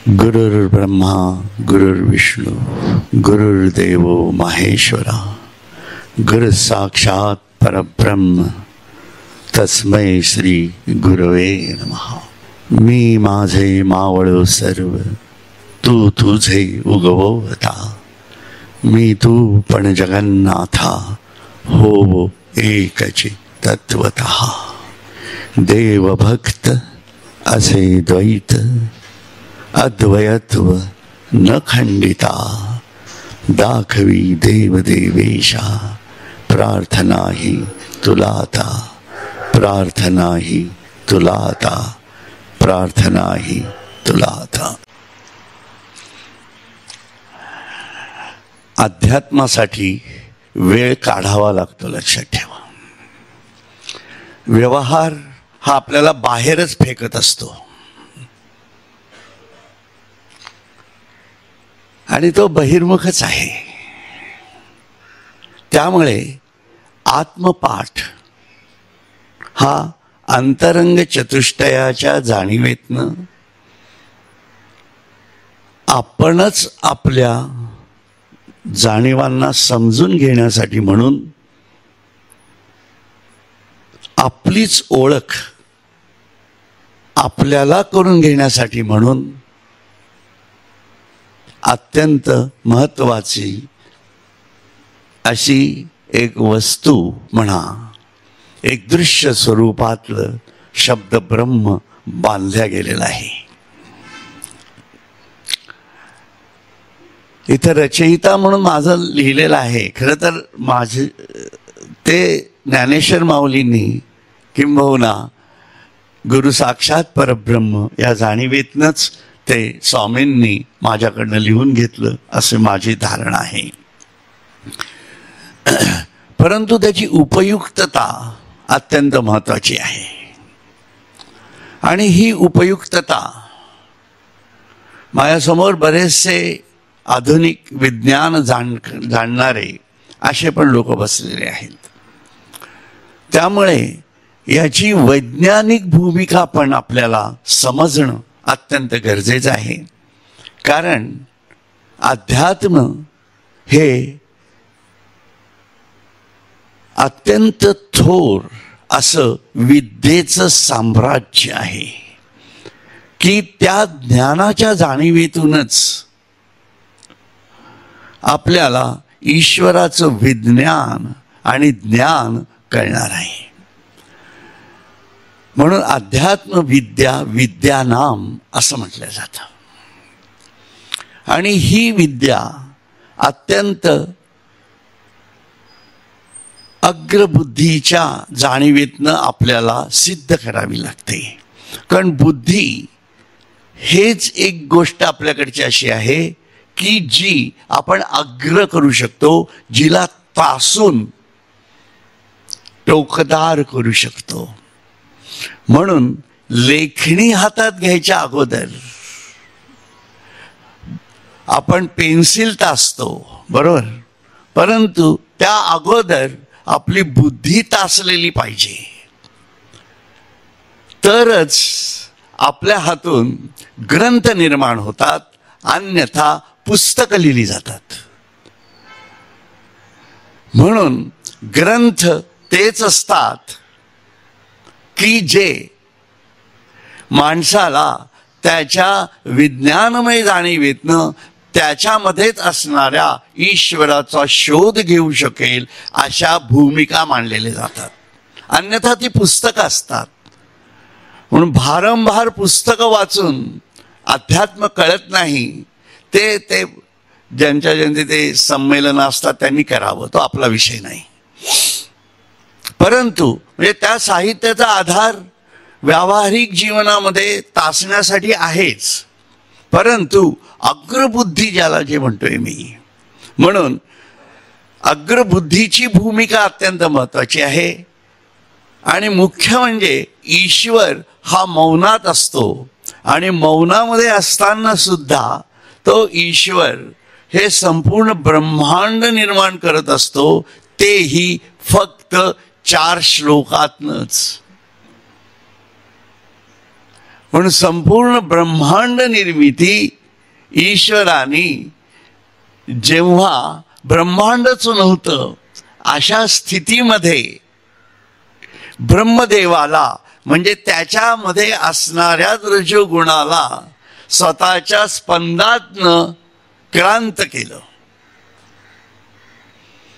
गुरुर्ब्रह्मा गुरुर्विष्णू गुरुर्देव महेश्वरा गुरु साक्षात परब्रह्म तस्मै श्री गुरवे नमः। मी माझे मावळ सर्व तू तुझे उगवता, मी तू पण जगन्नाथा हो एकची तत्वतः। देव भक्त असे द्वैत अद्वयत्व न खंडिता, दाखवी देव देवेशा प्रार्थना ही तुलाता, प्रार्थना ही तुलाता, प्रार्थना ही तुलाता। अध्यात्मासाठी वेळ काढावा लागतो, लक्षात ठेवा। व्यवहार हा आपल्याला बाहेरच फेकत असतो आणि तो बहिर्मुखच आहे। त्यामुळे आत्मपाठ हा अंतरंग चतुष्टयाच्या जाणीवेतनं आपणच आपल्या जाणीवांना समजून घेण्यासाठी म्हणून आपलीच ओळख आपल्याला करून घेण्यासाठी म्हणून अत्यंत महत्वाची अशी एक वस्तू म्हणा, एक दृश्य स्वरूपातलं शब्द ब्रह्म बांधल्या गेलेला आहे। इथं रचयिता म्हणून माझं लिहिलेलं आहे। खरं तर माझे ते ज्ञानेश्वर माऊलींनी किंबहुना गुरु साक्षात परब्रह्म या जाणीवेतनंच ते स्वामींनी माझ्याकडनं लिहून घेतलं असे माझी धारणा आहे। परंतु त्याची उपयुक्तता अत्यंत महत्वाची आहे आणि ही उपयुक्तता माझ्यासमोर बरेचसे आधुनिक विज्ञान जाणणारे असे पण लोक बसलेले आहेत। त्यामुळे याची वैज्ञानिक भूमिका पण आपल्याला समजणं अत्यंत गरजेचं आहे। कारण अध्यात्म हे अत्यंत थोर असं विद्येचं साम्राज्य आहे की त्या ज्ञानाच्या जाणीवेतूनच आपल्याला ईश्वराचं विज्ञान आणि ज्ञान कळणार आहे। म्हणून अध्यात्म विद्या विद्यानाम असं म्हटलं जातं आणि ही विद्या अत्यंत अग्रबुद्धीच्या जाणीवेतनं आपल्याला सिद्ध करावी लागते। कारण बुद्धी हेच एक गोष्ट आपल्याकडची अशी आहे की जी आपण अग्र करू शकतो, जिला तासून टोकदार करू शकतो। म्हणून लेखणी हातात घ्यायच्या अगोदर आपण पेन्सिल तासतो, बरोबर, परंतु त्या अगोदर आपली बुद्धी तासलेली पाहिजे, तरच आपल्या हातून ग्रंथ निर्माण होतात, अन्यथा पुस्तकं लिहिली जातात। म्हणून ग्रंथ तेच असतात की जे माणसाला त्याच्या विज्ञानमय जाणीवेतनं त्याच्यामध्येच असणाऱ्या ईश्वराचा शोध घेऊ शकेल अशा भूमिका मांडलेल्या जातात, अन्यथा ती पुस्तकं असतात। म्हणून भारंभार पुस्तकं वाचून अध्यात्म कळत नाही, ते ते ज्यांच्या ते संमेलनं असतात त्यांनी करावं, तो आपला विषय नाही। परंतु म्हणजे त्या साहित्याचा आधार व्यावहारिक जीवनामध्ये तासण्यासाठी आहेच, परंतु अग्रबुद्धी ज्याला जे म्हणतोय मी, म्हणून अग्रबुद्धीची भूमिका अत्यंत महत्वाची आहे। आणि मुख्य म्हणजे ईश्वर हा मौनात असतो आणि मौनामध्ये असताना सुद्धा तो ईश्वर हे संपूर्ण ब्रह्मांड निर्माण करत असतो, तेही फक्त 4 श्लोकातनच। म्हणून संपूर्ण ब्रह्मांड निर्मिती ईश्वराने जेव्हा ब्रह्मांडच नव्हतं अशा स्थितीमध्ये ब्रह्मदेवाला म्हणजे त्याच्यामध्ये असणाऱ्या रजोगुणाला स्वतःच्या स्पंदातनं क्रांत केलं.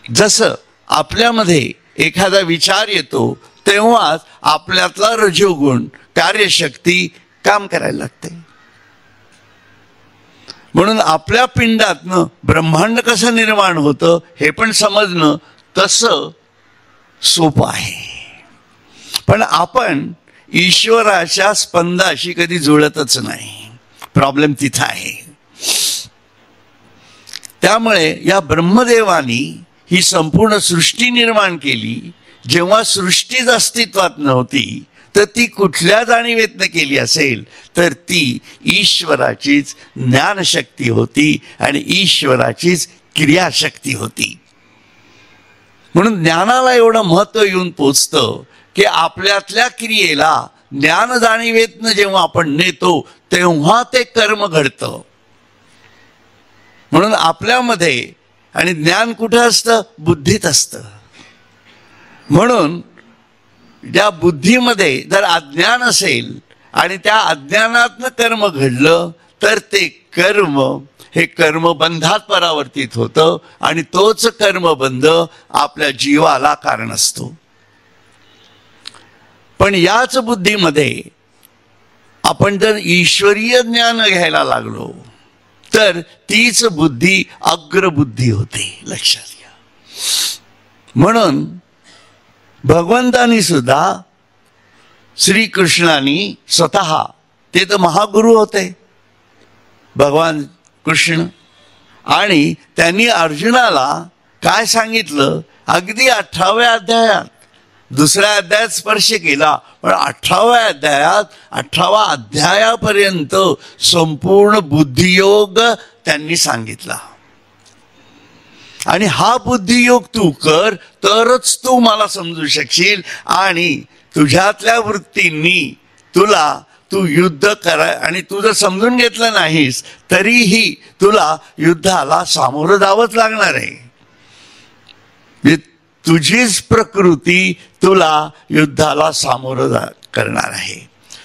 जसं आपल्यामध्ये एखादा विचार येतो तेव्हाच आपल्यातला रजोगुण कार्यशक्ती काम करायला लागते. म्हणून आपल्या पिंडातनं ब्रह्मांड कसं निर्माण होतं हे पण समजणं तसं सोपं आहे. पण आपण ईश्वराच्या स्पंदाशी कधी जुळतच नाही. प्रॉब्लेम तिथं आहे. त्यामुळे या ब्रह्मदेवानी ही संपूर्ण सृष्टी निर्माण केली. जेव्हा सृष्टीच अस्तित्वात नव्हती तर ती कुठल्या जाणीवेतनं केली असेल तर ती ईश्वराचीच ज्ञानशक्ती होती आणि ईश्वराचीच क्रियाशक्ती होती. म्हणून ज्ञानाला एवढं महत्व येऊन पोचतं की आपल्यातल्या क्रियेला ज्ञान जाणीवेतनं जेव्हा आपण नेतो तेव्हा ते कर्म घडतं. म्हणून आपल्यामध्ये आणि ज्ञान कुठं असतं? बुद्धीत असतं. म्हणून ज्या बुद्धीमध्ये जर अज्ञान असेल आणि त्या अज्ञानातनं कर्म घडलं तर ते कर्म हे कर्मबंधात परावर्तित होतं आणि तोच कर्मबंध आपल्या जीवाला कारण असतो. पण याच बुद्धीमध्ये आपण जर ईश्वरीय ज्ञान घ्यायला लागलो तर तीच बुद्धी अग्रबुद्धी होते. लक्षात घ्या. म्हणून भगवंतानी सुद्धा श्रीकृष्णानी स्वतः ते तर महागुरु होते भगवान कृष्ण आणि त्यांनी अर्जुनाला काय सांगितलं अगदी 18व्या अध्यायात. दुसऱ्या अध्यायात स्पर्श केला पण 18व्या अध्यायात 18वा अध्यायापर्यंत संपूर्ण बुद्धियोग त्यांनी सांगितला. आणि हा बुद्धियोग तू कर तरच तू मला समजू शकशील आणि तुझ्यातल्या वृत्तींनी तू युद्ध करा आणि तू जर समजून घेतलं नाहीस तरीही तुला युद्धाला सामोरं जावंच लागणार आहे. तुझीच प्रकृती तुला युद्धाला सामोरं करणार आहे.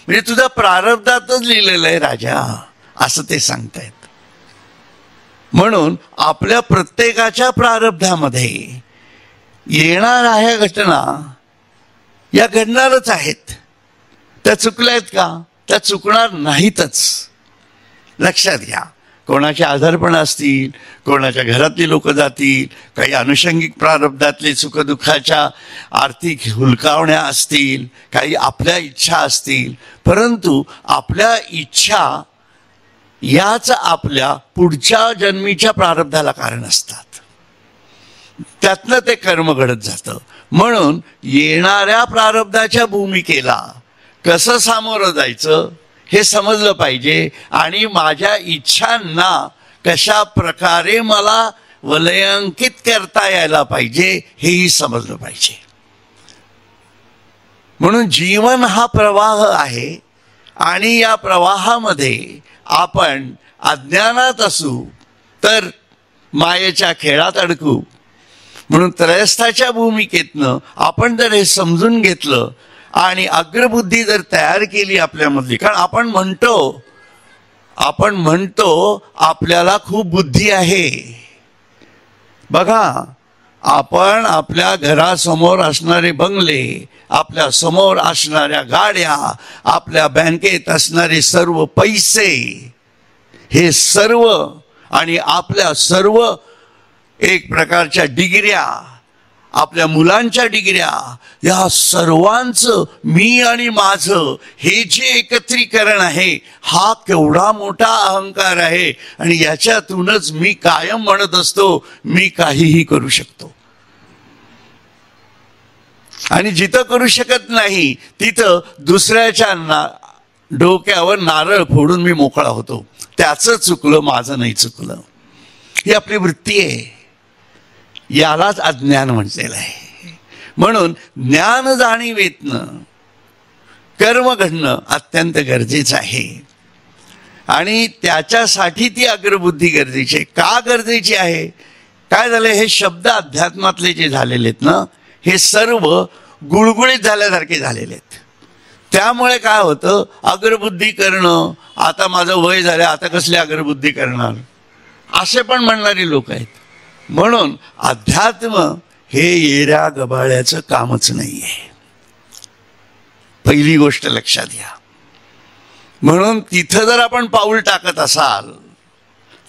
म्हणजे तुझ्या प्रारब्धातच लिहिलेलं आहे राजा असं ते सांगतायत. म्हणून आपल्या प्रत्येकाच्या प्रारब्धामध्ये येणाऱ्या घटना या घडणारच आहेत. त्या चुकल्या आहेत का? त्या चुकणार नाहीतच. लक्षात घ्या. कोणाचे आजारपण असतील, कोणाच्या घरातली लोक जातील, काही अनुषंगिक प्रारब्धातले सुखदुःखाच्या आर्थिक हुलकावण्या असतील, काही आपल्या इच्छा असतील, परंतु आपल्या इच्छा याच आपल्या पुढच्या जन्मीच्या प्रारब्धाला कारण असतात. त्यातनं ते कर्म घडत जातं. म्हणून येणाऱ्या प्रारब्धाच्या भूमिकेला कसं सामोरं जायचं हे समजलं पाहिजे आणि माझ्या इच्छांना कशा प्रकारे मला वलयांकित करता यायला पाहिजे हेही समजलं पाहिजे. म्हणून जीवन हा प्रवाह आहे आणि या प्रवाहामध्ये आपण अज्ञानात असू तर मायेच्या खेळात अडकू. म्हणून त्रयस्थाच्या भूमिकेतनं आपण जर हे समजून घेतलं आणि अग्रबुद्धी जर तयार केली आपल्यामधली, कारण आपण म्हणतो आपल्याला खूप बुद्धी आहे. बघा, आपण आपल्या घरासमोर असणारे बंगले, आपल्या समोर असणाऱ्या गाड्या, आपल्या बँकेत असणारे सर्व पैसे, हे सर्व आणि आपल्या सर्व एक प्रकारच्या डिग्र्या, आपल्या मुलांच्या डिग्र्या, या सर्वांचं मी आणि माझं हे जे एकत्रीकरण आहे हा केवढा मोठा अहंकार आहे. आणि याच्यातूनच मी कायम म्हणत असतो मी काहीही करू शकतो. आणि जिथं करू शकत नाही तिथं दुसऱ्याच्या डोक्यावर नारळ फोडून मी मोकळा होतो. त्याचं चुकलं, माझं नाही चुकलं. ही आपली वृत्ती आहे. यालाच अज्ञान म्हटलेलं आहे. म्हणून ज्ञान जाणीवेतनं कर्म घडणं अत्यंत गरजेचं आहे आणि त्याच्यासाठी ती अग्रबुद्धी गरजेची आहे. का गरजेची आहे? काय झालं, हे शब्द अध्यात्मातले जे झालेले आहेत ना, हे सर्व गुळगुळीत झाल्यासारखे झालेले आहेत. त्यामुळे काय होतं, अग्रबुद्धी करणं, आता माझं वय झालं, आता कसली अग्रबुद्धी करणार, असे पण म्हणणारी लोक आहेत. म्हणून अध्यात्म हे येऱ्या गबाळ्याचं कामच नाही आहे, पहिली गोष्ट लक्षात घ्या. म्हणून तिथं जर आपण पाऊल टाकत असाल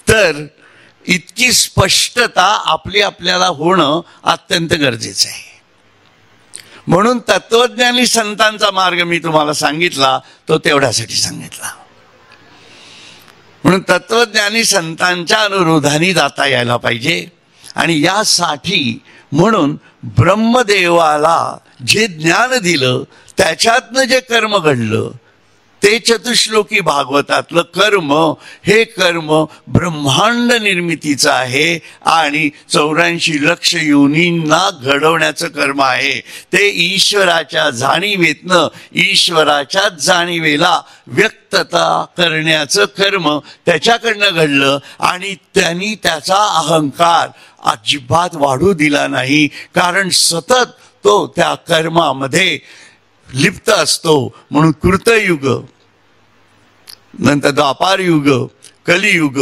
तर इतकी स्पष्टता आपल्याला होणं अत्यंत गरजेचं आहे. म्हणून तत्वज्ञानी संतांचा मार्ग मी तुम्हाला सांगितला तो तेवढ्यासाठी सांगितला. म्हणून तत्वज्ञानी संतांच्या अनुरोधाने जाता यायला पाहिजे. आणि यासाठी म्हणून ब्रह्मदेवाला जे ज्ञान दिलं त्याच्यातनं जे कर्म घडलं ते चतुश्लोकी भागवतातलं कर्म, हे कर्म ब्रह्मांड निर्मितीचं आहे आणि 84 लक्ष योनींना घडवण्याचं कर्म आहे. ते ईश्वराच्या जाणीवेतनं ईश्वराच्या जाणीवेला व्यक्तता करण्याचं कर्म त्याच्याकडनं घडलं आणि त्यांनी त्याचा अहंकार अजिबात वाढू दिला नाही, कारण सतत तो त्या कर्मामध्ये लिप्त असतो. म्हणून कृतयुग, नंतर द्वापार युग, कलियुग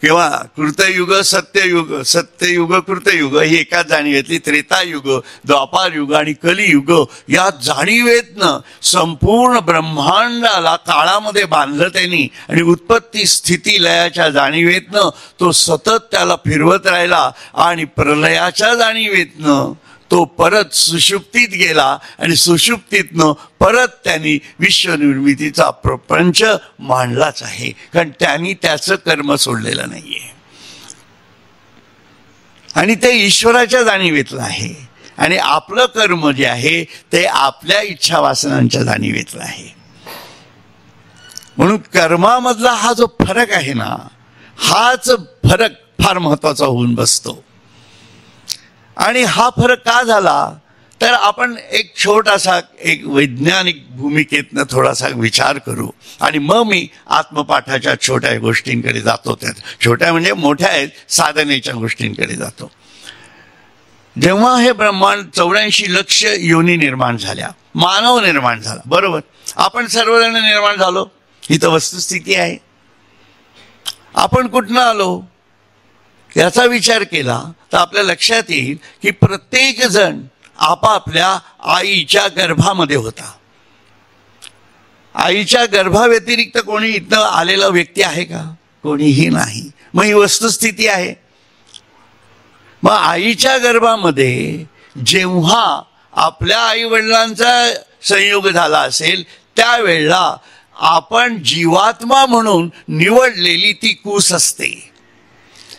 किंवा कृतयुग, सत्ययुग कृतयुग ही एकाच जाणीवेतली, त्रेतायुग, द्वापार युग आणि कलियुग या जाणीवेतनं संपूर्ण ब्रह्मांडाला काळामध्ये बांधलं त्यांनी आणि उत्पत्ती स्थिती लयाच्या जाणीवेतनं तो सतत त्याला फिरवत राहिला आणि प्रलयाच्या जाणीवेतनं तो परत सुषुप्तीत गेला आणि सुषुप्तीतनं परत त्यांनी विश्वनिर्मितीचा प्रपंच मांडलाच आहे, कारण त्यांनी त्याचं कर्म सोडलेलं नाहीये आणि ते ईश्वराच्या जाणीवेतलं आहे. आणि आपलं कर्म जे आहे ते आपल्या इच्छा वासनांच्या जाणीवेतलं आहे. म्हणून कर्मामधला हा जो फरक आहे ना, हाच फरक फार महत्वाचा होऊन बसतो. आणि हा फरक का झाला तर आपण एक छोटासा एक वैज्ञानिक भूमिकेतनं थोडासा विचार करू आणि मग मी आत्मपाठाच्या छोट्या गोष्टींकडे जातो. त्यात छोट्या म्हणजे मोठ्या आहेत, साधनेच्या गोष्टींकडे जातो. जेव्हा हे ब्रह्मांड 84 लक्ष योनी निर्माण झाल्या, मानव निर्माण झाला, बरोबर, आपण सर्वजण निर्माण झालो, ही तर वस्तुस्थिती आहे. आपण कुठनं आलो याचा विचार केला तर आपल्या लक्षात येईल की प्रत्येक जण आपापल्या आईच्या गर्भामध्ये होता. आईच्या गर्भाव्यतिरिक्त कोणी इथं आलेला व्यक्ती आहे का? कोणीही नाही. मग ही वस्तुस्थिती आहे. मग आईच्या गर्भामध्ये जेव्हा आपल्या आई वडिलांचा संयोग झाला असेल त्यावेळेला आपण जीवात्मा म्हणून निवडलेली ती कूस असते.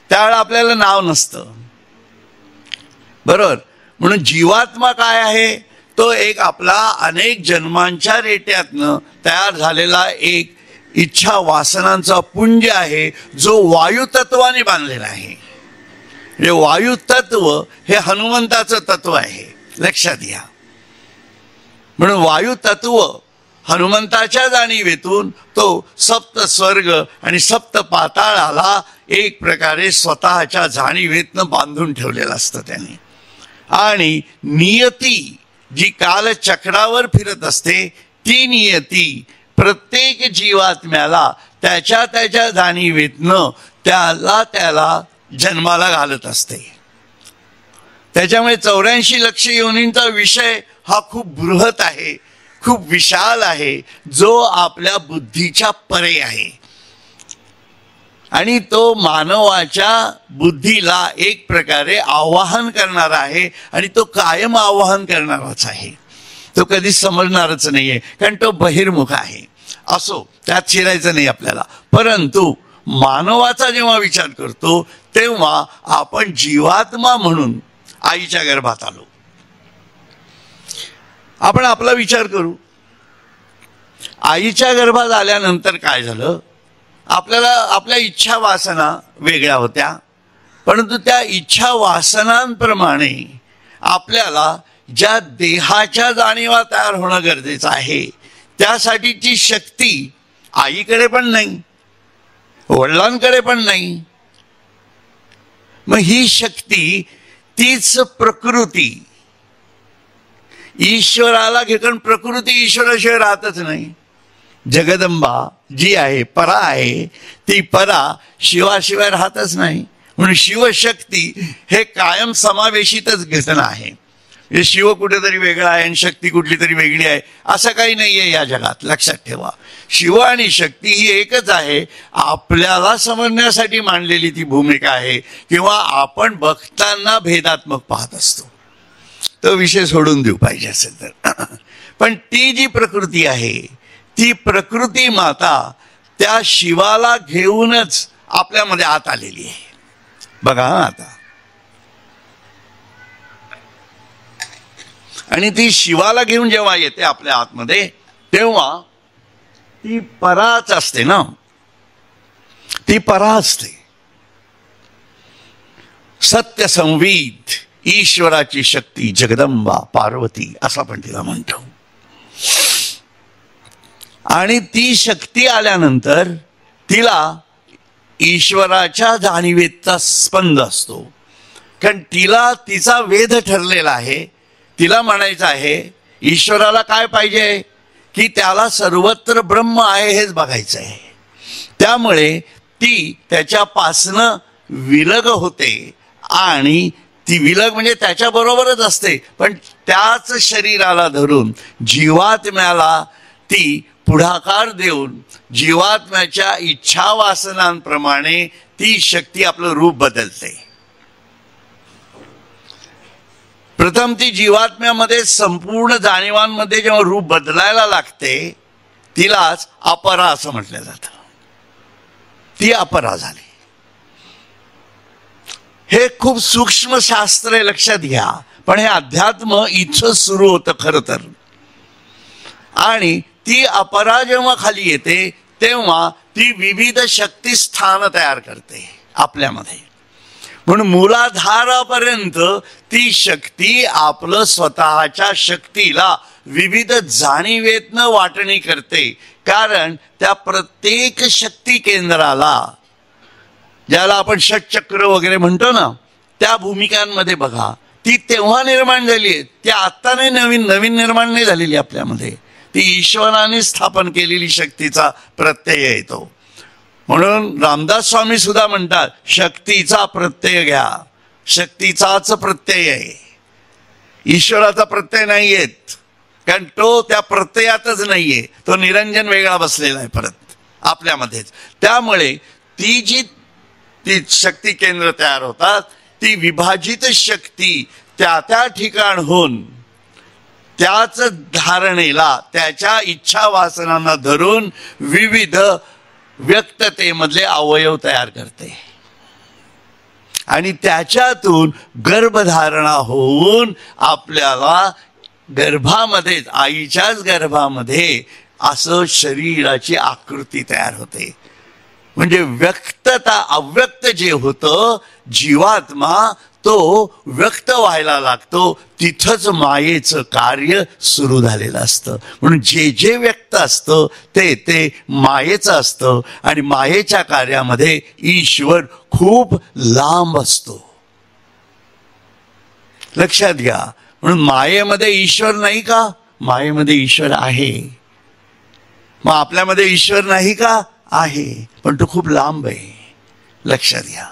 त्यावेळेला आपल्याला नाव नसतं, बरोबर. म्हणून जीवात्मा काय आहे, तो एक आपला अनेक जन्मांच्या रेट्यातनं तयार झालेला एक इच्छा वासनांचा पुंज आहे जो वायुतत्वाने बांधलेला आहे. म्हणजे वायुतत्व हे हनुमंताचं तत्व आहे, लक्षात घ्या. म्हणून वायुतत्व हनुमंताच्या जाणीवेतून तो सप्त स्वर्ग आणि सप्त पाताळाला एक प्रकारे स्वतःच्या जाणीवेतनं बांधून ठेवलेलं असतं त्याने. आणि नियती जी कालचक्रावर फिरत असते ती नियती प्रत्येक जीवात्म्याला त्याच्या जाणीवेतनं त्याला जन्माला घालत असते. त्याच्यामुळे 84 लक्ष योनींचा विषय हा खूप बृहत आहे, खूप विशाल आहे, जो आपल्या बुद्धीच्या परे आहे आणि तो मानवाच्या बुद्धीला एक प्रकारे आवाहन करणारा आहे आणि तो कायम आवाहन करणाराच आहे. तो कधीच समजणारच नाहीये, कारण तो बहिर्मुख आहे. असो, त्यात शिरायचं नाही आपल्याला. परंतु मानवाचा जेव्हा विचार करतो तेव्हा आपण जीवात्मा म्हणून आईच्या गर्भात आलो. आपण आपला विचार करू. आईच्या गर्भात आल्यानंतर काय झालं, आपल्याला आपल्या इच्छा वासना वेगळ्या होत्या, परंतु त्या इच्छा वासनांप्रमाणे आपल्याला ज्या देहाच्या जाणीवा तयार होणं गरजेचं आहे त्यासाठीची शक्ती आईकडे पण नाही, वडिलांकडे पण नाही. मग ही शक्ती तीच प्रकृती ईश्वराला घे, कारण प्रकृती ईश्वराशिवाय राहतच नाही. जगदंबा जी आहे, परा आहे, ती परा शिवाशिवाय राहतच नाही. म्हणून शिवशक्ती हे कायम समावेशितच घटना आहे. हे शिव कुठेतरी वेगळा आहे आणि शक्ती कुठली तरी वेगळी आहे असं काही नाहीये या जगात. लक्षात ठेवा, शिव आणि शक्ती ही एकच आहे. आपल्याला समजण्यासाठी मांडलेली ती भूमिका आहे, किंवा आपण बघताना भेदात्मक पाहत असतो. तो विषय सोडून देऊ पाहिजे असेल तर. पण ती जी प्रकृती आहे, ती प्रकृती माता त्या शिवाला घेऊनच आपल्यामध्ये आत आलेली आहे. बघा आता, आणि ती शिवाला घेऊन जेव्हा येते आपल्या आतमध्ये, तेव्हा ती पराच असते ना, ती परा असते. सत्य संविद ईश्वराची शक्ती जगदंबा पार्वती असं आपण तिला म्हणतो. आणि ती शक्ती आल्यानंतर तिला ईश्वराच्या जाणीवेचा स्पंद असतो, कारण तिला तिचा वेध ठरलेला आहे. तिला म्हणायचं आहे ईश्वराला काय पाहिजे, की त्याला सर्वत्र ब्रह्म आहे हेच बघायचं आहे. त्यामुळे ती त्याच्यापासनं विलग होते, आणि ती विलग म्हणजे त्याच्याबरोबरच असते, पण त्याच शरीराला धरून जीवात्म्याला ती पुढाकार देऊन जीवात्म्याच्या इच्छा वासनांप्रमाणे ती शक्ती आपलं रूप बदलते. प्रथम ती जीवात्म्यामध्ये संपूर्ण जाणीवांमध्ये जेव्हा रूप बदलायला लागते, तिलाच अपरा असं म्हटलं जातं. ती अपरा झाली. हे खूप सूक्ष्म शास्त्र आहे, लक्षात घ्या. पण हे अध्यात्म इथं सुरू होतं खरं तर. आणि ती अपरा जेव्हा खाली येते, तेव्हा ती विविध शक्ती स्थान तयार करते आपल्यामध्ये. म्हणून मूलाधारापर्यंत ती शक्ती आपलं स्वतःच्या शक्तीला विविध जाणीवेतनं वाटणी करते. कारण त्या प्रत्येक शक्ती केंद्राला, ज्याला आपण षटचक्र वगैरे म्हणतो ना, त्या भूमिकांमध्ये बघा, ती तेव्हा निर्माण झाली आहे. ती आत्ता नाही, नवीन निर्माण नाही झालेली आपल्यामध्ये. ती ईश्वराने स्थापन केलेली शक्तीचा प्रत्यय येतो. म्हणून रामदास स्वामी सुद्धा म्हणतात, शक्तीचा प्रत्यय घ्या. शक्तीचाच प्रत्यय आहे, ईश्वराचा प्रत्यय नाही येत, कारण तो त्या प्रत्ययातच नाहीये. तो निरंजन वेगळा बसलेला आहे परत आपल्यामध्येच. त्यामुळे ती शक्ती केंद्र तयार होतात. ती विभाजित शक्ती त्या ठिकाणहून त्याच धारणेला, त्याच्या इच्छा वासनांना धरून विविध व्यक्ततेमधले अवयव तयार करते. आणि त्याच्यातून गर्भधारणा होऊन आपल्याला गर्भामध्येच, आईच्याच गर्भामध्ये असं शरीराची आकृती तयार होते. म्हणजे व्यक्तता, अव्यक्त जे होतं, जीवात्मा तो व्यक्त व्हायला लागतो. तिथंच मायेचं कार्य सुरू झालेलं असतं. म्हणून जे जे व्यक्त असतं ते मायेचं असतं. आणि मायेच्या कार्यामध्ये ईश्वर खूप लांब असतो. लक्षात घ्या. म्हणून मायेमध्ये ईश्वर नाही का? मायेमध्ये ईश्वर आहे. मग आपल्यामध्ये ईश्वर नाही का? आहे, पण तो खूप लांब आहे. लक्षात घ्या.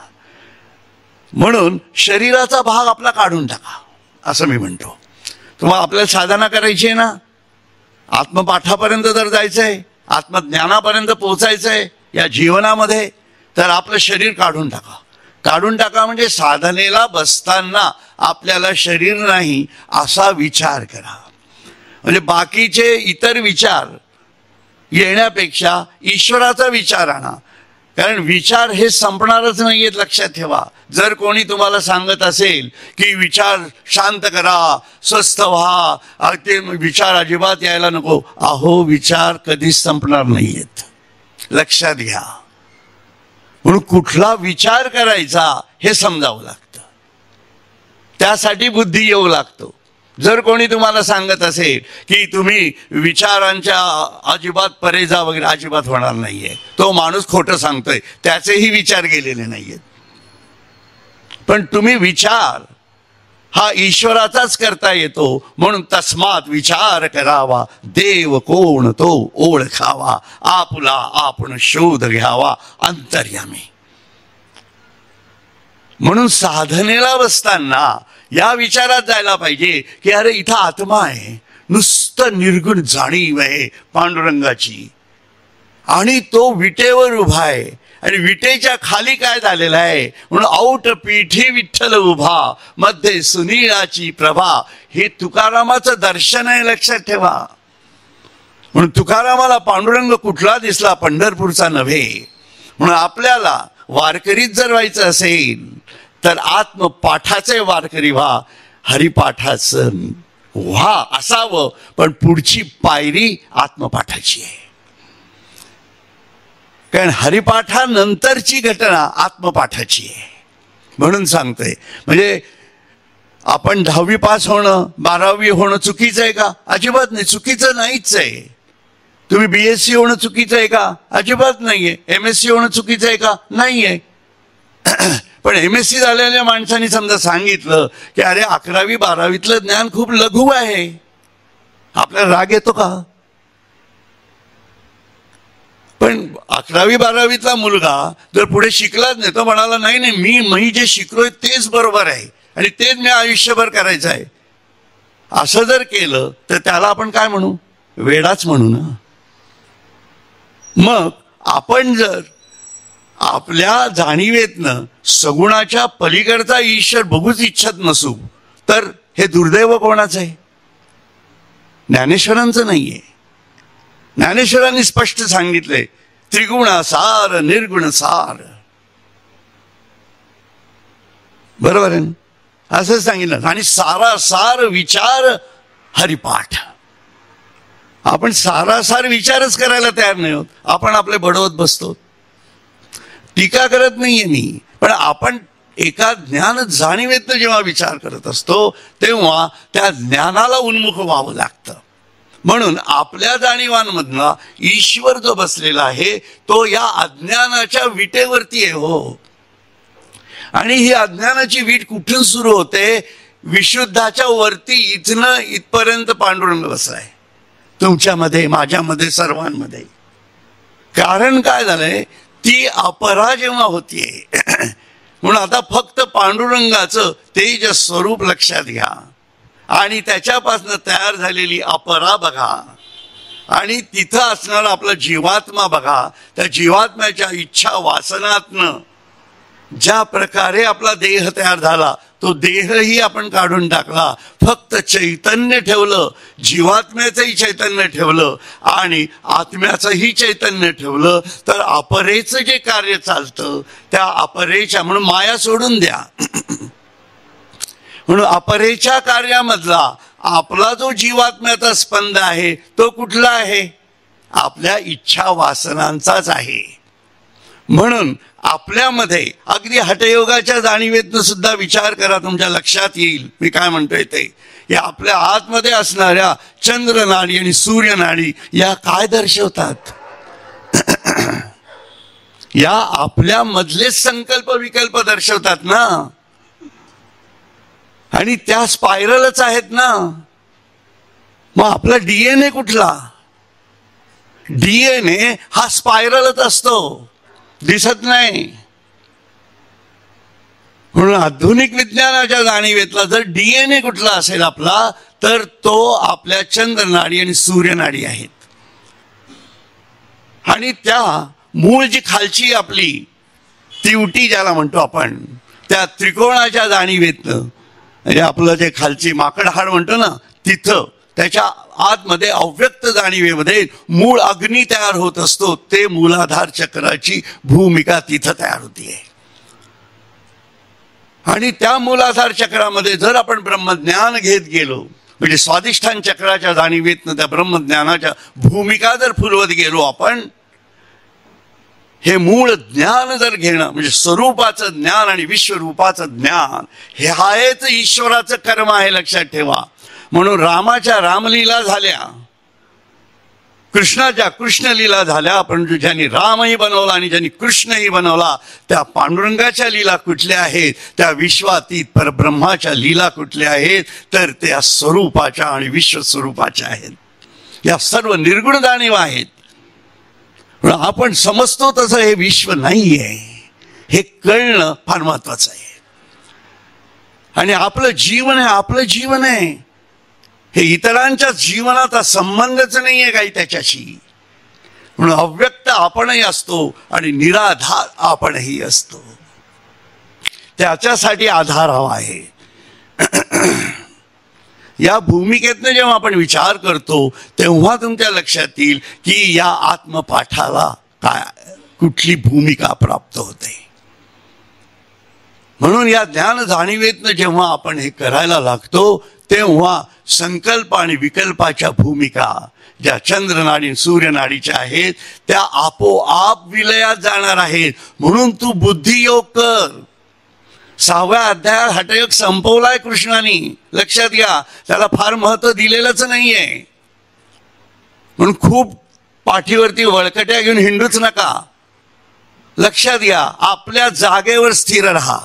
म्हणून शरीराचा भाग आपला काढून टाका असं मी म्हणतो. तुम्हाला आपल्याला साधना करायची आहे ना, आत्मपाठापर्यंत जर जायचंय, आत्मज्ञानापर्यंत पोचायचंय या जीवनामध्ये, तर आपलं शरीर काढून टाका. काढून टाका म्हणजे साधनेला बसताना आपल्याला शरीर नाही असा विचार करा. म्हणजे बाकीचे इतर विचार येण्यापेक्षा ईश्वराचा विचार आणा. कारण विचार हे संपणारच नाहीयेत, लक्षात ठेवा. जर कोणी तुम्हाला सांगत असेल की विचार शांत करा, स्वस्थ व्हा, ते विचार अजिबात यायला नको, अहो विचार कधीच संपणार नाहीयेत, लक्षात घ्या. म्हणून कुठला विचार करायचा हे समजावं लागतं. त्यासाठी बुद्धी येऊ लागतो. जर कोणी तुम्हाला सांगत असेल की तुम्ही विचारांच्या अजिबात परे जा वगैरे, अजिबात होणार नाहीये. तो माणूस खोटं सांगतोय, त्याचेही विचार गेलेले नाहीयेत. पण तुम्ही विचार हा ईश्वराचाच करता येतो. म्हणून तस्मात विचार करावा, देव कोण तो ओळखावा, आपुला आपण शोध घ्यावा अंतर्यामी. म्हणून साधनेला बसताना या विचारात जायला पाहिजे की अरे इथं आत्मा आहे, नुसतं निर्गुण जाणीव आहे पांडुरंगाची, आणि तो विटेवर उभा आहे, आणि विटेच्या खाली काय झालेलं आहे, म्हणून औट पीठी विठ्ठल उभा, मध्ये सुनीळाची प्रभा. हे तुकारामाचं दर्शन आहे, लक्षात ठेवा. म्हणून तुकारामाला पांडुरंग कुठला दिसला, पंढरपूरचा नव्हे. म्हणून आपल्याला वारकरीत जर व्हायचं असेल तर आत्मपाठाचे वारकरी व्हा, हरिपाठाचं व्हा असावं. पण पुढची पायरी आत्मपाठाची आहे, कारण हरिपाठानंतरची घटना आत्मपाठाची आहे. म्हणून सांगतोय, म्हणजे आपण 10वी पास होणं, 12वी होणं चुकीचं आहे का? अजिबात नाही, चुकीचं नाहीच आहे. तुम्ही BSc होणं चुकीचं आहे का? अजिबात नाहीये. MSc होणं चुकीचं आहे का? नाहीये. पण MSc झालेल्या माणसांनी समजा सांगितलं की अरे 11वी 12वीतलं ज्ञान खूप लघु आहे, आपल्याला राग येतो का? पण 11वी 12वीतला मुलगा जर पुढे शिकलाच नाही, तो म्हणाला नाही नाही मी जे शिकलोय तेच बरोबर आहे आणि तेच मी आयुष्यभर करायचं आहे, असं जर केलं तर त्याला आपण काय म्हणू? वेडाच म्हणू ना. मग आपण जर आपल्या जाणीवेतनं सगुणाच्या पलीकडचा ईश्वर बघूच इच्छित नसू तर हे दुर्दैव कोणाचं आहे? ज्ञानेश्वरांचं नाहीये. ज्ञानेश्वरांनी स्पष्ट सांगितले, त्रिगुणासार निर्गुण सार. बरोबर आहे ना? असं सांगितलं. आणि सारासार विचार हरिपाठ. आपण सारासार विचारच करायला तयार नाही होत, आपण आपले बडवत बसतो. टीका करत नाहीये मी, पण आपण एका ज्ञान जाणीवेतनं जेव्हा विचार करत असतो तेव्हा त्या ज्ञानाला उन्मुख व्हावं लागतं. म्हणून आपल्या जाणीवांमधला ईश्वर जो बसलेला आहे तो या अज्ञानाच्या विटेवरती आहे हो. आणि ही अज्ञानाची वीट कुठून सुरू होते? विशुद्धाच्या वरती, इथनं इथपर्यंत पांडुरंग बसलाय, तुमच्यामध्ये, माझ्यामध्ये, सर्वांमध्ये. कारण काय झालंय? ती अपरा जेव्हा होतीये. म्हणून आता फक्त पांडुरंगाचं तेज स्वरूप लक्षात घ्या आणि त्याच्यापासून तयार झालेली अपरा बघा, आणि तिथं असणारा आपला जीवात्मा बघा. त्या जीवात्म्याच्या इच्छा वासनातनं ज्या प्रकारे आपला देह तयार झाला, तो देहही आपण काढून टाकला, फक्त चैतन्य ठेवलं, जीवात्म्याचंही चैतन्य ठेवलं आणि आत्म्याचंही चैतन्य ठेवलं, तर अपरेचं जे कार्य चालतं त्या अपरेच्या, म्हणून माया सोडून द्या, म्हणून अपरेच्या कार्यामधला आपला जो जीवात्म्याचा स्पंद आहे तो कुठला आहे? आपल्या इच्छा वासनांचाच आहे. म्हणून आपल्यामध्ये अगदी हठयोगाच्या जाणीवेतनं सुद्धा विचार करा, तुमच्या लक्षात येईल मी काय म्हणतोय ते. या आपल्या आतमध्ये असणाऱ्या चंद्रनाडी आणि सूर्यनाडी या काय दर्शवतात? या आपल्या मधलेच संकल्प विकल्प दर्शवतात ना. आणि त्या स्पायरलच आहेत ना. मग आपला DNA कुठला? DNA हा स्पायरलच असतो, दिसत नाही. म्हणून आधुनिक विज्ञानाच्या जाणीवेतला जर DNA कुठला असेल आपला, तर तो आपल्या चंद्रनाडी आणि सूर्यनाडी आहेत. आणि त्या मूळ जी खालची आपली तिवटी ज्याला म्हणतो आपण, त्या त्रिकोणाच्या जाणीवेतनं, म्हणजे आपलं जे खालची माकडहाड म्हणतो ना, तिथं त्याच्या आतमध्ये अव्यक्त जाणीवेमध्ये मूळ अग्नी तयार होत असतो. ते मूलाधार चक्राची भूमिका तिथं तयार होतीये. आणि त्या मूलाधार चक्रामध्ये जर आपण ब्रह्मज्ञान घेत गेलो, म्हणजे स्वाधिष्ठान चक्राच्या जाणीवेतनं त्या ब्रह्मज्ञानाच्या भूमिका जर फुलवत गेलो आपण, हे मूळ ज्ञान जर घेणं, म्हणजे स्वरूपाचं ज्ञान आणि विश्वरूपाचं ज्ञान, हे आहेच ईश्वराचं कर्म आहे, लक्षात ठेवा. म्हणून रामाच्या रामलीला झाल्या, कृष्णाच्या कृष्णलीला झाल्या, परंतु ज्यांनी रामही बनवला आणि ज्यांनी कृष्णही बनवला त्या पांडुरंगाच्या लीला कुठल्या आहेत, त्या विश्वातीत परब्रह्माच्या लीला कुठल्या आहेत, तर त्या स्वरूपाच्या आणि विश्वस्वरूपाच्या आहेत. या सर्व निर्गुण जाणीव आहेत. आपण समजतो तसं हे विश्व नाही आहे, हे कळणं फार महत्वाचं आहे. आणि आपलं जीवन आहे, आपलं जीवन आहे, हे इतरांच्या जीवनाचा संबंधच नाही आहे काही त्याच्याशी. म्हणून अव्यक्त आपणही असतो आणि निराधार आपणही असतो. त्याच्यासाठी आधार हवा आहे. या भूमिकेतनं जेव्हा आपण विचार करतो तेव्हा तुमच्या लक्षात येईल की या आत्मपाठाला काय कुठली भूमिका प्राप्त होते. म्हणून या ज्ञान जाणीवेतनं जेव्हा आपण हे करायला लागतो तेव्हा संकल्प आणि विकल्पाच्या भूमिका ज्या चंद्रनाडी सूर्यनाडीच्या आहेत त्या आपोआप विलयात जाणार आहेत. म्हणून तू बुद्धियोग कर. 6व्या अध्यायात हठयोग संपवलाय कृष्णाने, लक्षात घ्या. त्याला फार महत्व दिलेलंच नाहीये. म्हणून खूप पाठीवरती वळकट्या घेऊन हिंडूच नका. लक्षात घ्या, आपल्या जागेवर स्थिर राहा.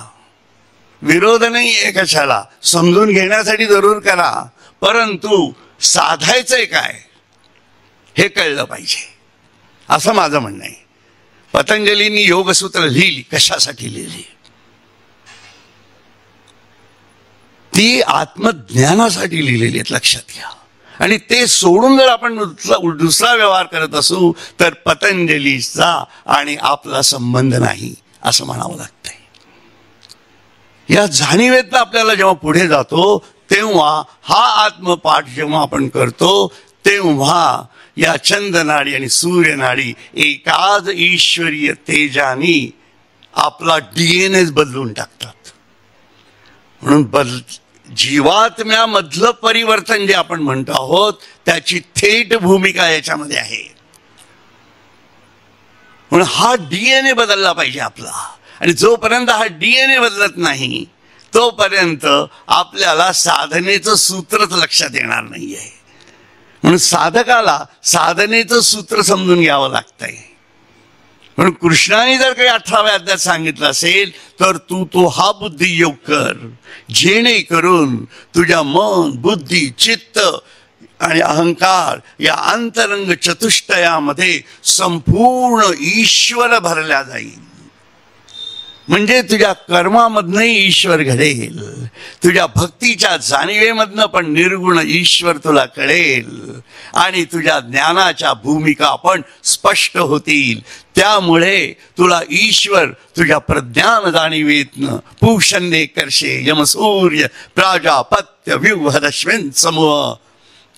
विरोध नाही आहे कशाला, समजून घेण्यासाठी जरूर करा, परंतु साधायचंय काय हे कळलं पाहिजे, असं माझं म्हणणं आहे. पतंजलींनी योगसूत्र लिहिली, कशासाठी लिहिली? ती आत्मज्ञानासाठी लिहिलेली आहेत, लक्षात घ्या. आणि ते सोडून जर आपण दुसरा व्यवहार करत असू तर पतंजलीचा आणि आपला संबंध नाही असं म्हणावं लागतंय. या जाणीवेतनं आपल्याला जेव्हा पुढे जातो तेव्हा हा आत्मपाठ जेव्हा आपण करतो तेव्हा या चंद्रनाडी आणि सूर्यनाडी एकाच ईश्वरीय तेजानी आपला DNA बदलून टाकतात. म्हणून जीवात्म्यामधलं परिवर्तन जे आपण म्हणतो आहोत त्याची थेट भूमिका याच्यामध्ये आहे. म्हणून हा DNA बदलला पाहिजे आपला. आणि जोपर्यंत हा DNA बदलत नाही तोपर्यंत आपल्याला साधनेचं सूत्रच लक्षात येणार नाहीये. म्हणून साधकाला साधनेचं सूत्र समजून घ्यावं लागतंय. म्हणून कृष्णाने जर काही 18व्या अध्यायात सांगितलं असेल तर तू तो हा बुद्धियोग कर, जेणेकरून तुझ्या मन, बुद्धी, चित्त आणि अहंकार या अंतरंग चतुष्टयामध्ये संपूर्ण ईश्वर भरल्या जाईल. म्हणजे तुझ्या कर्मामधनही ईश्वर घडेल, तुझ्या भक्तीच्या जाणीवेमधनं पण निर्गुण ईश्वर तुला कळेल आणि तुझ्या ज्ञानाच्या भूमिका पण स्पष्ट होतील. त्यामुळे तुला ईश्वर तुझ्या प्रज्ञान जाणीवेतनं पूषण्ये कर्षे यमसूर्य प्राजापत्य व्यूहदश्विन समूह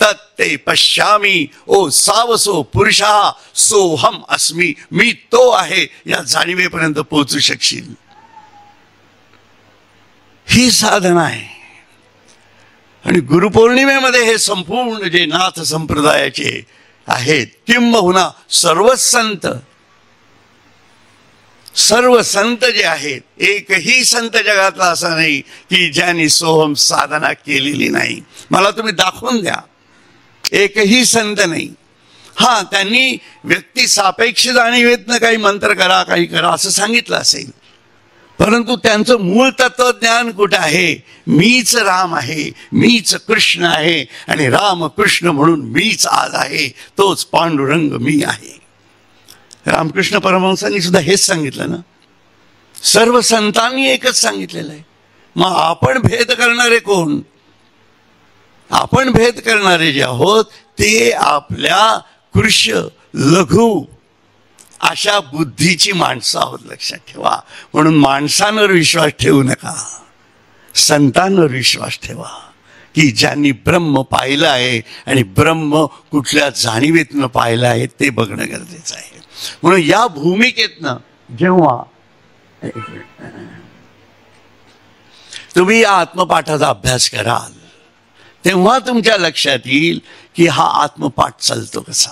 तत्ते पश्यामी ओ सावसो पुरुषा सोहम अस्मी. मी तो आहे या जाणीवेपर्यंत पोहोचू शकशील. ही साधना आहे. आणि गुरुपौर्णिमेमध्ये हे संपूर्ण जे नाथ संप्रदायाचे आहेत किंबहुना सर्व संत जे आहेत, एकही संत जगातला असा नाही की ज्यांनी सोहम साधना केलेली नाही. मला तुम्ही दाखवून द्या, एकही संत नाही. हा, त्यांनी व्यक्ती सापेक्ष जाणीवेतनं काही मंत्र करा, काही करा असं सांगितलं असेल, परंतु त्यांचं मूळ तत्वज्ञान कुठं आहे? मीच राम आहे, मीच कृष्ण आहे आणि राम कृष्ण म्हणून मीच आज आहे, तोच पांडुरंग मी आहे. रामकृष्ण परमहंसांनी सुद्धा हेच सांगितलं ना. सर्व संतांनी एकच सांगितलेलं आहे. मग आपण भेद करणारे कोण? आपण भेद करणारे जे आहोत ते आपल्या कृष्ण लघु अशा बुद्धीची माणसं आहोत, लक्षात ठेवा. म्हणून माणसांवर विश्वास ठेवू नका, संतांवर विश्वास ठेवा की ज्यांनी ब्रह्म पाहिलं आहे आणि ब्रह्म कुठल्या जाणीवेतनं पाहिलं आहे ते बघणं गरजेचं आहे. म्हणून या भूमिकेतनं जेव्हा तुम्ही या आत्मपाठाचा अभ्यास कराल तेव्हा तुमच्या लक्षात येईल की हा आत्मपाठ चालतो कसा.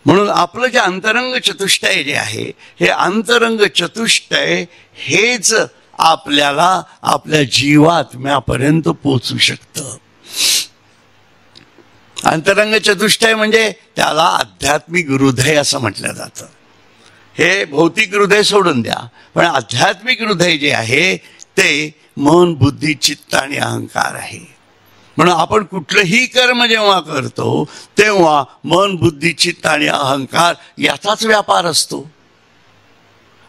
म्हणून आपलं जे अंतरंग चतुष्टय जे आहे हे अंतरंग चतुष्टय हेच आपल्याला आपल्या जीवात्म्यापर्यंत पोचू शकतं. अंतरंग चतुष्टय म्हणजे त्याला आध्यात्मिक हृदय असं म्हटलं जातं. हे भौतिक हृदय सोडून द्या, पण आध्यात्मिक हृदय जे आहे ते मन, बुद्धी, चित्त आणि अहंकार आहे. म्हणून आपण कुठलंही कर्म जेव्हा करतो तेव्हा मन, बुद्धी, चित्त आणि अहंकार याचाच व्यापार असतो.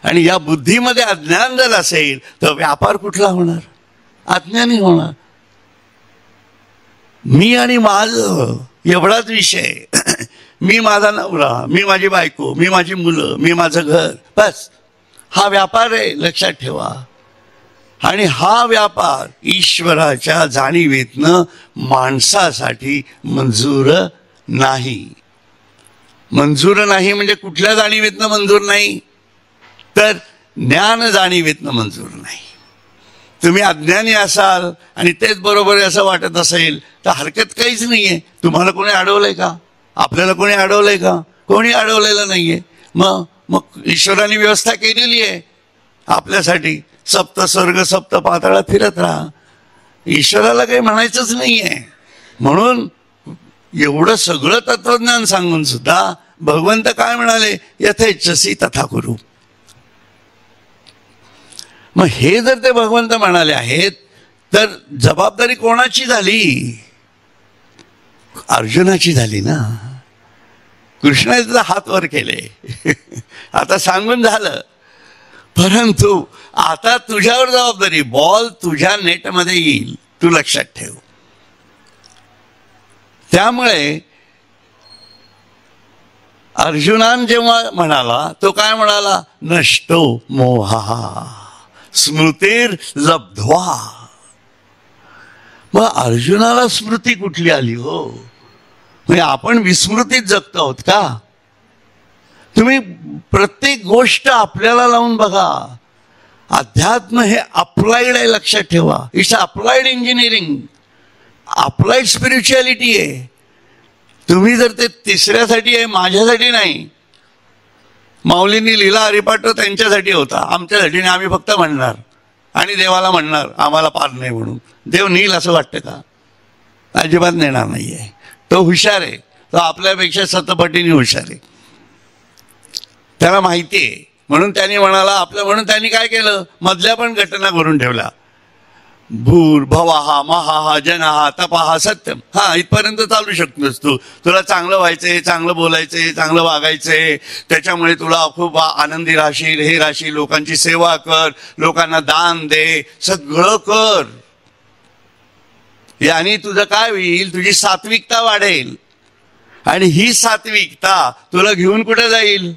आणि या बुद्धीमध्ये अज्ञान जर असेल तर व्यापार कुठला होणार? अज्ञानी होणार. मी आणि माझं एवढाच विषय. मी माझा नवरा, मी माझी बायको, मी माझी मुलं, मी माझं घर, बस हा व्यापार आहे, लक्षात ठेवा. आणि हा व्यापार ईश्वराच्या जाणीवेतनं माणसासाठी मंजूर नाही. मंजूर नाही म्हणजे कुठल्या जाणीवेतनं मंजूर नाही? तर ज्ञान जाणीवेतनं मंजूर नाही. तुम्ही अज्ञानी असाल आणि तेच बरोबर आहे असं वाटत असेल तर हरकत काहीच नाहीये. तुम्हाला कोणी अडवलंय का? आपल्याला कोणी अडवलंय का? कोणी अडवलेलं नाहीये. मग ईश्वराने व्यवस्था केलेली आहे आपल्यासाठी. सप्त स्वर्ग सप्त पाताळात फिरत राहा. ईश्वराला काही म्हणायचंच नाहीये. म्हणून एवढं सगळं तत्वज्ञान सांगून सुद्धा भगवंत काय म्हणाले? यथेच्छसी तथा कुरु. मग हे जर ते भगवंत म्हणाले आहेत तर जबाबदारी कोणाची झाली? अर्जुनाची झाली ना. कृष्णाने त्याचा हात वर केले. आता सांगून झालं, परंतु आता तुझ्यावर जबाबदारी. बॉल तुझ्या नेटमध्ये येईल, तू लक्षात ठेव. त्यामुळे अर्जुनान जेव्हा म्हणाला तो काय म्हणाला? नष्टो मोहा स्मृतीर लब्ध्वा. मग अर्जुनाला स्मृती कुठली आली हो? म्हणजे आपण विस्मृतीत जगतो आहोत का? तुम्ही प्रत्येक गोष्ट आपल्याला लावून बघा. अध्यात्म हे अप्लाइड आहे, लक्षात ठेवा. It's applied engineering, applied spirituality आहे. तुम्ही जर ते तिसऱ्यासाठी आहे, माझ्यासाठी नाही. माऊलींनी लिहिला हरिपाठ त्यांच्यासाठी होता, आमच्यासाठी नाही. आम्ही फक्त म्हणणार आणि देवाला म्हणणार आम्हाला पार नाही म्हणून. देव नेईल असं वाटतं का? अजिबात नेणार नाहीये. तो हुशार आहे, तो आपल्यापेक्षा शतपटीने हुशार आहे. त्याला माहिती आहे. म्हणून त्यांनी म्हणाला आपलं. म्हणून त्यांनी काय केलं? मधल्या पण घटना करून ठेवल्या. भूर भवाहा महाहा जनहा तपाहा सत्यम. हा, इथपर्यंत चालू शकतोस तू. तुला चांगलं व्हायचंय, चांगलं बोलायचंय, चांगलं वागायचंय, त्याच्यामुळे तुला खूप आनंदी राहशील, हे राहशील. लोकांची सेवा कर, लोकांना दान दे, सगळं कर. याने तुझं काय होईल? तुझी सात्विकता वाढेल. आणि ही सात्विकता तुला घेऊन कुठे जाईल?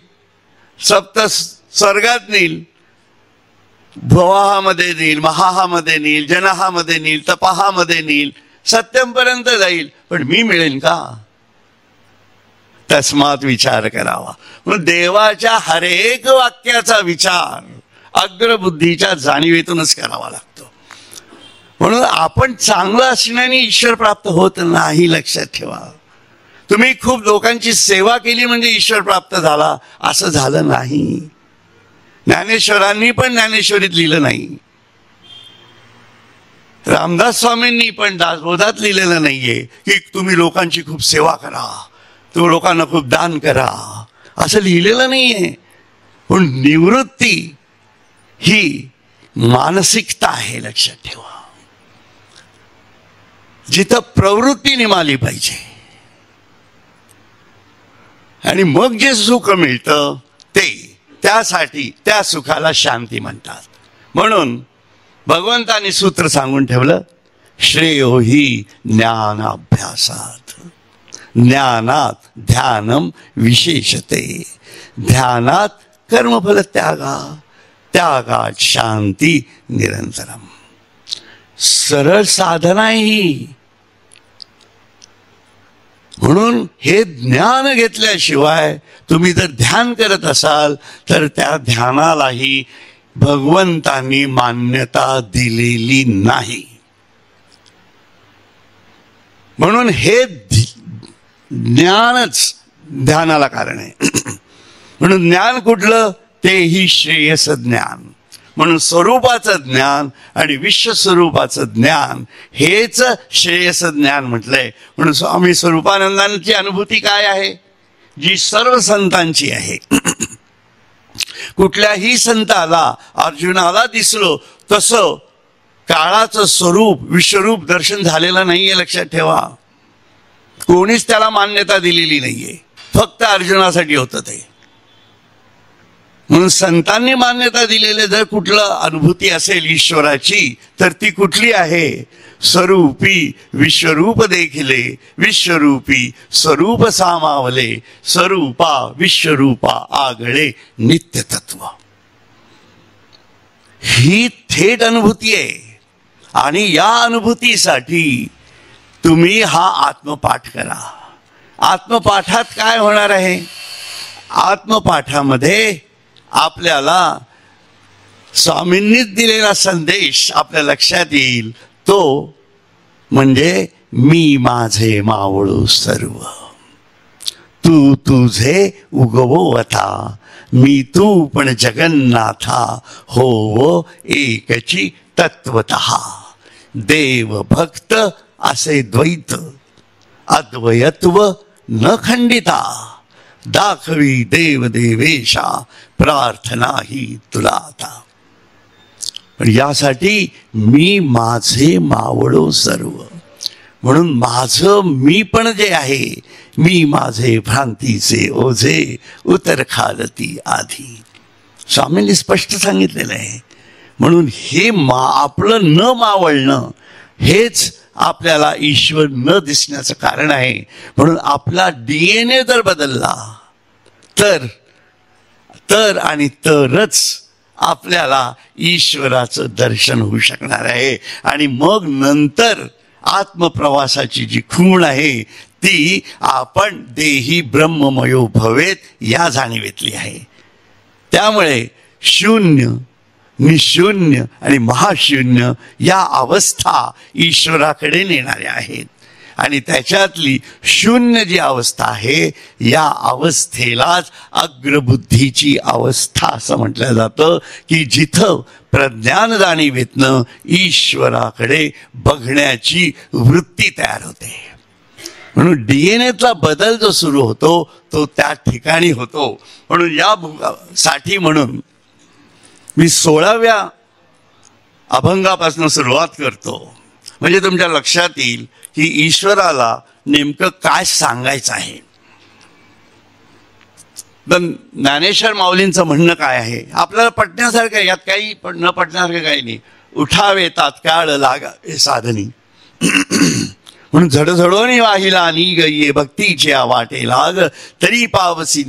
सप्त स्वर्गात नेईल. भवाहामध्ये नेईल, महाहामध्ये नेईल, जनहामध्ये नेईल, तपाहामध्ये नेईल, सत्यमपर्यंत जाईल. पण मी मिळेल का? तस्मात विचार करावा. म्हणून देवाच्या हरेक वाक्याचा विचार अग्रबुद्धीच्या जाणीवेतूनच करावा लागतो. म्हणून आपण चांगलं असण्याने ईश्वर प्राप्त होत नाही, लक्षात ठेवा. तुम्ही खूप लोकांची सेवा केली म्हणजे ईश्वर प्राप्त झाला असं झालं नाही. ज्ञानेश्वरांनी पण ज्ञानेश्वरीत लिहिलं नाही. रामदास स्वामींनी पण दासबोधात लिहिलेलं नाहीये की तुम्ही लोकांची खूप सेवा करा, तुम्ही लोकांना खूप दान करा, असं लिहिलेलं नाहीये. पण निवृत्ती ही मानसिकता आहे, लक्षात ठेवा. जिथं प्रवृत्ती निमाली पाहिजे. आणि मग जे सुख मिळतं ते, त्यासाठी त्या सुखाला शांती म्हणतात. म्हणून भगवंतानी सूत्र सांगून ठेवलं, श्रेयो हि ज्ञानाभ्यासात. ज्ञानात ध्यानम विशेषते. ध्यानात कर्मफल त्यागा, त्यागात शांती निरंतरम. सरळ साधना ही. म्हणून हे ज्ञान घेतल्याशिवाय तुम्ही जर ध्यान करत असाल तर त्या ध्यानालाही भगवंतांनी मान्यता दिलेली नाही. म्हणून हे ज्ञानच ध्यानाला कारण आहे. म्हणून ज्ञान कुठलं? तेही श्रेयस ज्ञान. म्हणून स्वरूपाचं ज्ञान आणि विश्वस्वरूपाचं ज्ञान हेच श्रेयस ज्ञान म्हटलंय. म्हणून स्वामी स्वरूपानंदांची अनुभूती काय आहे, जी सर्व संतांची आहे. कुठल्याही संताला अर्जुनाला दिसलो तसं काळाचं स्वरूप विश्वरूप दर्शन झालेलं नाहीये, लक्षात ठेवा. कोणीच त्याला मान्यता दिलेली नाहीये, फक्त अर्जुनासाठी होतं ते. म्हणून संतांनी मान्यता दिलेले जर कुठलं अनुभूती असेल ईश्वराची तर ती कुठली आहे, स्वरूपी विश्वरूप देखिले विश्वरूपी स्वरूप सामावले स्वरूपा विश्वरूपा आगळे नित्य तत्व. ही थेट अनुभूती आहे. आणि या अनुभूतीसाठी तुम्ही हा आत्मपाठ करा. आत्मपाठात काय होणार आहे, आत्मपाठामध्ये आपल्याला स्वामींनीच दिलेला संदेश आपल्या लक्षात येईल. तो म्हणजे मी माझे मावळू सर्व, तू तुझे उगवता, मी तू पण जगन्नाथा, हो एकची तत्वतः. देव भक्त असे द्वैत, अद्वयत्व न खंडिता, दाखवी देव देवेशा, प्रार्थना ही तुला आता. पण यासाठी मी माझे मावळो सर्व, म्हणून माझं मी पण जे आहे, मी माझे भ्रांतीचे ओझे उतर खालती आधी. स्वामींनी स्पष्ट सांगितलेलं आहे. म्हणून हे आपलं न मावळणं हेच आपल्याला ईश्वर न दिसण्याचं कारण आहे. म्हणून आपला DNA जर बदलला तर आणि तरच आपल्याला ईश्वराचं दर्शन होऊ शकणार आहे. आणि मग नंतर आत्मप्रवासाची जी खूण आहे ती आपण देही ब्रह्ममयो भवेत या जाणीवेतली आहे. त्यामुळे शून्य, निशून्य आणि महाशून्य या अवस्था ईश्वराकडे नेणाऱ्या आहेत. आणि त्याच्यातली शून्य जी अवस्था आहे या अवस्थेलाच अग्रबुद्धीची अवस्था असं म्हटलं जातं, की जिथं प्रज्ञान जाणीवेतनं ईश्वराकडे बघण्याची वृत्ती तयार होते. म्हणून DNA बदल जो सुरू होतो तो त्या ठिकाणी होतो. म्हणून या साठी म्हणून मी 16व्या अभंगापासून सुरुवात करतो, म्हणजे तुमच्या लक्षात येईल की ईश्वराला नेमकं काय सांगायचं आहे. पण ज्ञानेश्वर माऊलींचं म्हणणं काय आहे, आपल्याला पटण्यासारखं आहे, यात काही न पटण्यासारखं काही नाही. उठावे तात्काळ लागावे साधनी, म्हणून झडझडोनी वाहिला नी गये भक्तीच्या वाटे लाग, तरी पावसी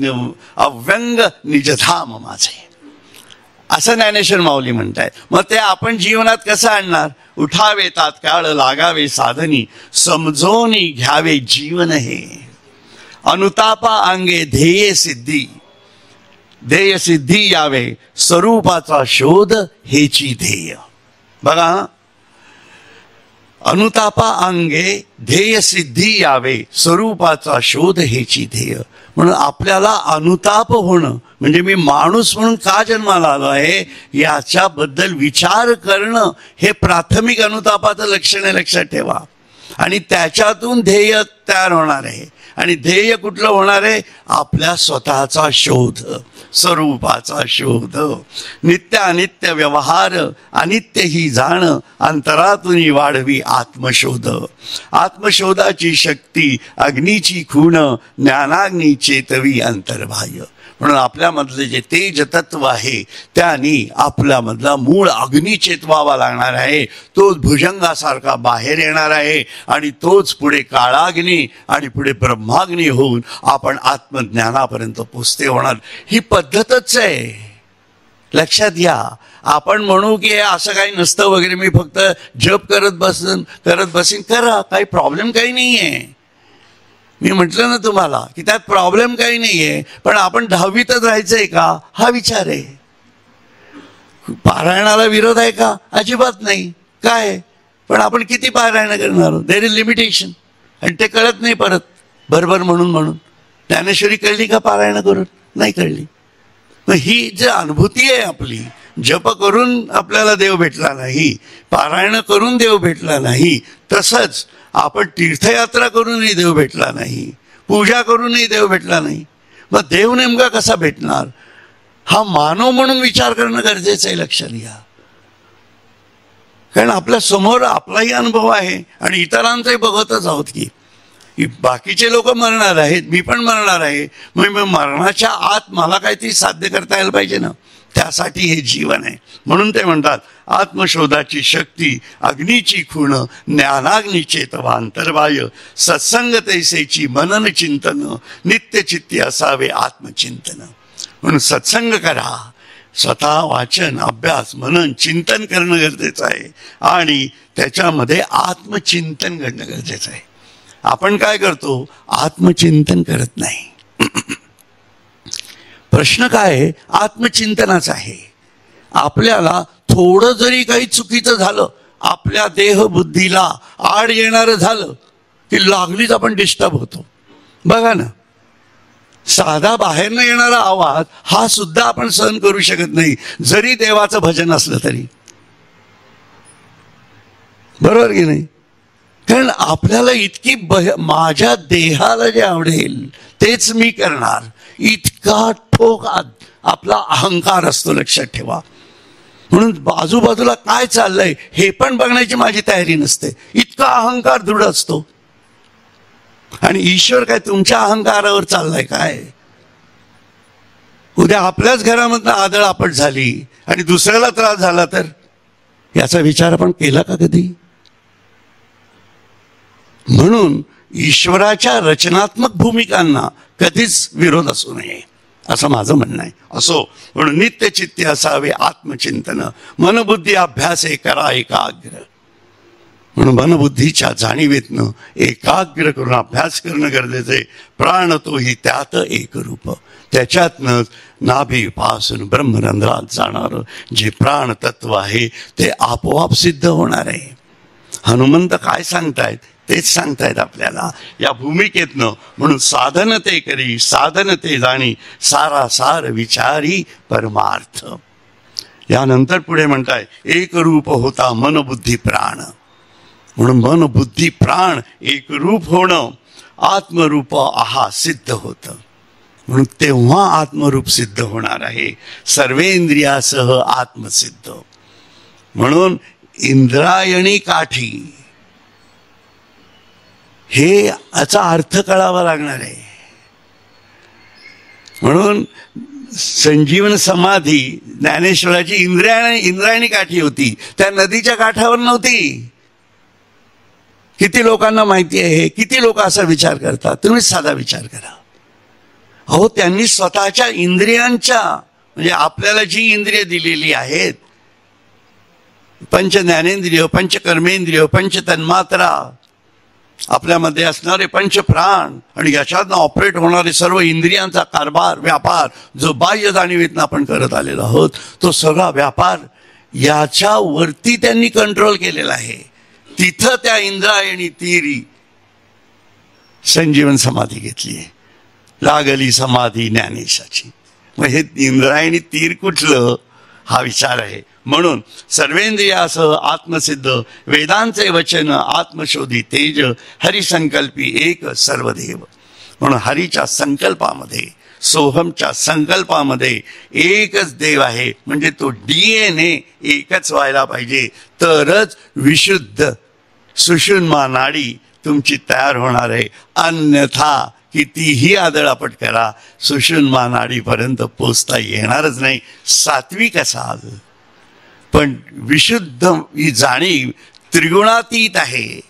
अव्यंग निजधाम माझे, असं ज्ञानेश्वर माऊली म्हणतायत. मग ते आपण जीवनात कसं आणणार, उठावे तात्काळ लागावे साधनी, समजोनी घ्यावे जीवन हे, अनुतापा अंगे ध्येय सिद्धी यावे, स्वरूपाचा शोध हेची ध्येय. बघा, अनुतापा अंगे ध्येय सिद्धी यावे, स्वरूपाचा शोध हेची ध्येय. म्हणून आपल्याला अनुताप होणं म्हणजे मी माणूस म्हणून का जन्माला आलो आहे याच्याबद्दल विचार करणं हे प्राथमिक अनुतापाचं लक्षण आहे, लक्षात ठेवा. आणि त्याच्यातून ध्येय तयार होणार आहे. आणि ध्येय कुठलं होणार आहे, आपल्या स्वतःचा शोध, स्वरूपाचा शोध. नित्य अनित्य व्यवहार अनित्य ही जाण, अंतरातून वाढवी आत्मशोध. आत्मशोधाची शक्ती अग्नीची खूण, ज्ञानाग्नी चेतवी अंतर्बाह्य. म्हणून आपल्यामधले जे तेज तत्व आहे त्यांनी आपल्यामधला मूळ अग्नी चेतवावा लागणार आहे. तोच भुजंगासारखा बाहेर येणार आहे आणि तोच पुढे काळाग्नी आणि पुढे ब्रह्माग्नी होऊन आपण आत्मज्ञानापर्यंत पोचते होणार. ही पद्धतच आहे, लक्षात घ्या. आपण म्हणू की असं काही नसतं वगैरे, मी फक्त जप करत बसीन करा, काही प्रॉब्लेम काही नाही आहे. मी म्हटलं ना तुम्हाला की त्यात प्रॉब्लेम काही नाहीये, पण आपण 10वीतच राहायचंय का हा विचार आहे. पारायणाला विरोध आहे का, अजिबात नाही. काय, पण आपण किती पारायण करणार, देयर इज लिमिटेशन. आणि ते कळत नाही परत बरोबर म्हणून ज्ञानेश्वरी कळली का पारायण करून, नाही कळली. मग ही जी अनुभूती आहे आपली, जप करून आपल्याला देव भेटला नाही, पारायण करून देव भेटला नाही, तसंच आपण तीर्थयात्रा करूनही देव भेटला नाही, पूजा करूनही देव भेटला नाही. मग देव नेमका कसा भेटणार हा मानव म्हणून विचार करणं गरजेचं आहे. लक्षात घ्या, कारण आपल्या समोर आपलाही अनुभव आहे आणि इतरांचाही बघतच आहोत की बाकीचे लोक मरणार आहेत, मी पण मरणार आहे. मग मरणाच्या आत मला काहीतरी साध्य करता यायला पाहिजे ना, त्यासाठी हे जीवन आहे. म्हणून ते म्हणतात आत्मशोधाची शक्ती अग्नीची खूण, ज्ञानाग्निचेतवा अंतर्वाय, सत्संग तैसेची मनन चिंतन, नित्यचित्ती असावे आत्मचिंतन. म्हणून सत्संग करा, स्वतः वाचन अभ्यास मनन चिंतन करणं गरजेचं आहे आणि त्याच्यामध्ये आत्मचिंतन घडणं गरजेचं आहे. आपण काय करतो, आत्मचिंतन करत नाही. प्रश्न काय आहे, आत्मचिंतनाचा आहे. आपल्याला थोडं जरी काही चुकीचं झालं, आपल्या देहबुद्धीला आड येणारं झालं की लागलीच आपण डिस्टर्ब होतो. बघा ना, साधा बाहेरनं येणारा आवाज हा सुद्धा आपण सहन करू शकत नाही, जरी देवाचं भजन असलं तरी. बरोबर की नाही? कारण आपल्याला इतकी माझ्या देहाला जे आवडेल तेच मी करणार, इतका ठोक आपला अहंकार असतो. लक्षात ठेवा. म्हणून आजूबाजूला काय चाललंय हे पण बघण्याची माझी तयारी नसते, इतका अहंकार दृढ असतो. आणि ईश्वर काय तुमच्या अहंकारावर चाललाय काय? उद्या आपल्याच घरामधनं आदळआपट झाली आणि दुसऱ्याला त्रास झाला तर याचा विचार आपण केला का कधी? म्हणून ईश्वराच्या रचनात्मक भूमिकांना कधीच विरोध असू नये असं माझं म्हणणं आहे. असो, म्हणून नित्यचित्ती असावे आत्मचिंतन, मनबुद्धी अभ्यासे करा एकाग्र. म्हणून मनबुद्धीच्या जाणीवेतनं एकाग्र करून अभ्यास करणं गरजेचं आहे. प्राण तोही त्यात एकरूप, त्याच्यातनंच नाभीपासून ब्रह्मरंध्रात जाणारं जे प्राण तत्व आहे ते आपोआप सिद्ध होणार आहे. हनुमंत काय सांगतायत तेच सांगतायत आपल्याला या भूमिकेतनं. म्हणून साधन ते करी, साधन ते जाणी, सारा सार विचारी परमार्थ. यानंतर पुढे म्हणताय एक रूप होता मन बुद्धी प्राण. म्हणून मन बुद्धी प्राण एक रूप होणं आत्मरूप आहा सिद्ध होतं. म्हणून तेव्हा आत्मरूप सिद्ध होणार आहे, सर्वेंद्रियासह आत्मसिद्ध. म्हणून इंद्रायणी काठी हे याचा अर्थ कळावा लागणार आहे. म्हणून संजीवन समाधी ज्ञानेश्वराची इंद्रायणी काठी होती, त्या नदीच्या काठावर नव्हती. किती लोकांना माहिती आहे हे? किती लोक असा विचार करतात? तुम्हीच साधा विचार करा. अहो, त्यांनी स्वतःच्या इंद्रियांच्या, म्हणजे आपल्याला जी इंद्रिय दिलेली आहेत, पंच ज्ञानेंद्रिय, पंच कर्मेंद्रिय, पंच तन्मात्रा, आपल्यामध्ये असणारे पंच प्राण आणि याच्यातनं ऑपरेट होणारे सर्व इंद्रियांचा कारभार व्यापार जो बाह्य जाणीवेतनं आपण करत आलेलो आहोत, तो सगळा व्यापार याच्यावरती त्यांनी कंट्रोल केलेला आहे. तिथं त्या इंद्रायणी तीरी संजीवन समाधी घेतली आहे, लागली समाधी ज्ञानेशाची. मग हे इंद्रायणी तीर कुठलं हा विचार आहे. म्हणून सर्वेंद्रियासह आत्मसिद्ध, वेदांचे वचन आत्मशोधी तेज, हरिसंकल्पी एक सर्वदेव. म्हणून हरीच्या संकल्पामध्ये, सोहमच्या संकल्पामध्ये एकच देव आहे. म्हणजे तो DNA एकच व्हायला पाहिजे, तरच विशुद्ध सुषुम्ना नाडी तुमची तयार होणार आहे. अन्यथा कितीही आदळआपट करा, सुषुम्ना नाडीपर्यंत पोचता येणारच नाही. सात्विक असाल पण विशुद्ध ही जाणीव त्रिगुणातीत आहे.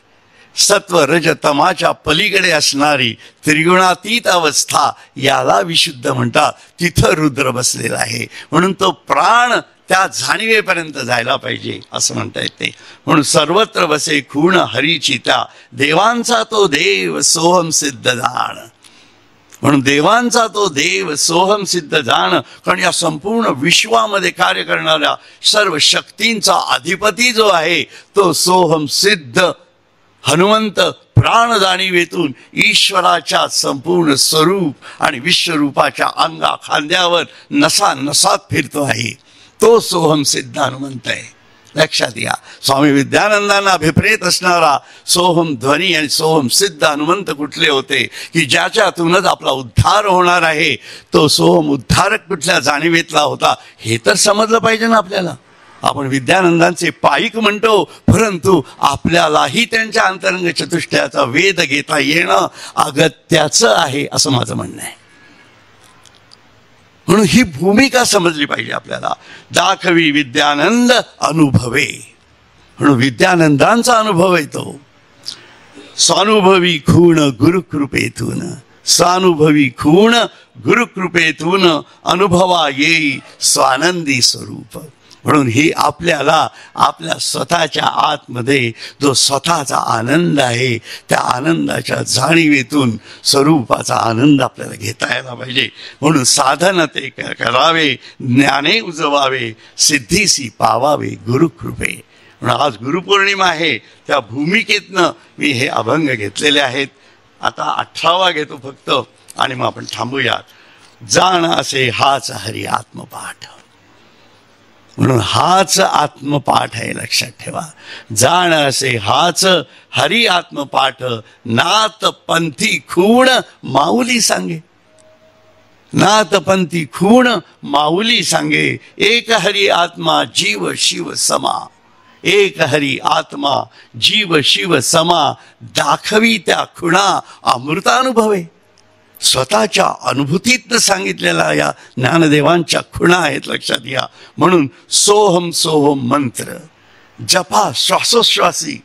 सत्व रज तमाच्या पलीकडे असणारी त्रिगुणातीत अवस्था याला विशुद्ध म्हणतात. तिथं रुद्र बसलेला आहे. म्हणून तो प्राण त्या जाणीवेपर्यंत जायला पाहिजे असं म्हणता येते. म्हणून सर्वत्र बसे खूण हरीची त्या, देवांचा तो देव सोहम सिद्ध जाण. म्हणून देवांचा तो देव सोहम सिद्ध जाण. कारण या संपूर्ण विश्वामध्ये कार्य करणाऱ्या सर्व शक्तींचा अधिपती जो आहे तो सोहम सिद्ध हनुमंत प्राण जाणीवेतून ईश्वराच्या संपूर्ण स्वरूप आणि विश्वरूपाच्या अंगा खांद्यावर नसा नसात फिरतो आहे. तो सोहम सिद्ध हनुमंत आहे. लक्षात घ्या, स्वामी विद्यानंदांना अभिप्रेत असणारा सोहम ध्वनी आणि सोहम सिद्ध हनुमंत कुठले होते की ज्याच्यातूनच आपला उद्धार होणार आहे, तो सोहम उद्धारक कुठल्या जाणीवेतला होता हे तर समजलं पाहिजे ना आपल्याला. आपण विद्यानंदांचे पाईक म्हणतो, परंतु आपल्यालाही त्यांच्या अंतरंग चतुष्टयाचा वेध घेता येणं अगत्याचं आहे असं माझं म्हणणं आहे. म्हणून ही भूमिका समजली पाहिजे आपल्याला. दाखवी विद्यानंद अनुभवे, म्हणून विद्यानंदांचा अनुभव येतो. स्वानुभवी खूण गुरुकृपेतून, स्वानुभवी खूण गुरुकृपेतून अनुभवा येई स्वानंदी स्वरूप. म्हणून ही आपल्याला आपल्या स्वतःच्या आतमध्ये जो स्वतःचा आनंद आहे त्या आनंदाच्या जाणीवेतून स्वरूपाचा आनंद आपल्याला घेता यायला पाहिजे. म्हणून साधन ते करावे, ज्ञाने उजवावे, सिद्धीसी पावावे गुरुकृपे. म्हणून आज गुरुपौर्णिमा आहे, त्या भूमिकेतनं मी हे अभंग घेतलेले आहेत. आता 18वा घेतो फक्त आणि मग आपण थांबूयात. जाण असे हाच हरी आत्मपाठ. म्हणून हाच आत्मपाठ आहे, लक्षात ठेवा. जाण असे हाच हरी आत्मपाठ, नात पंथी खूण माऊली सांगे. नात पंथी खूण माऊली सांगे, एक हरी आत्मा जीव शिव समा. एक हरी आत्मा जीव शिव समा, दाखवी त्या खुणा अमृतानुभवे. स्वतःच्या अनुभूतीतनं सांगितलेल्या या ज्ञानदेवांच्या खुणा आहेत, लक्षात घ्या. म्हणून सोहम सोहम मंत्र जपा श्वासोश्वासी.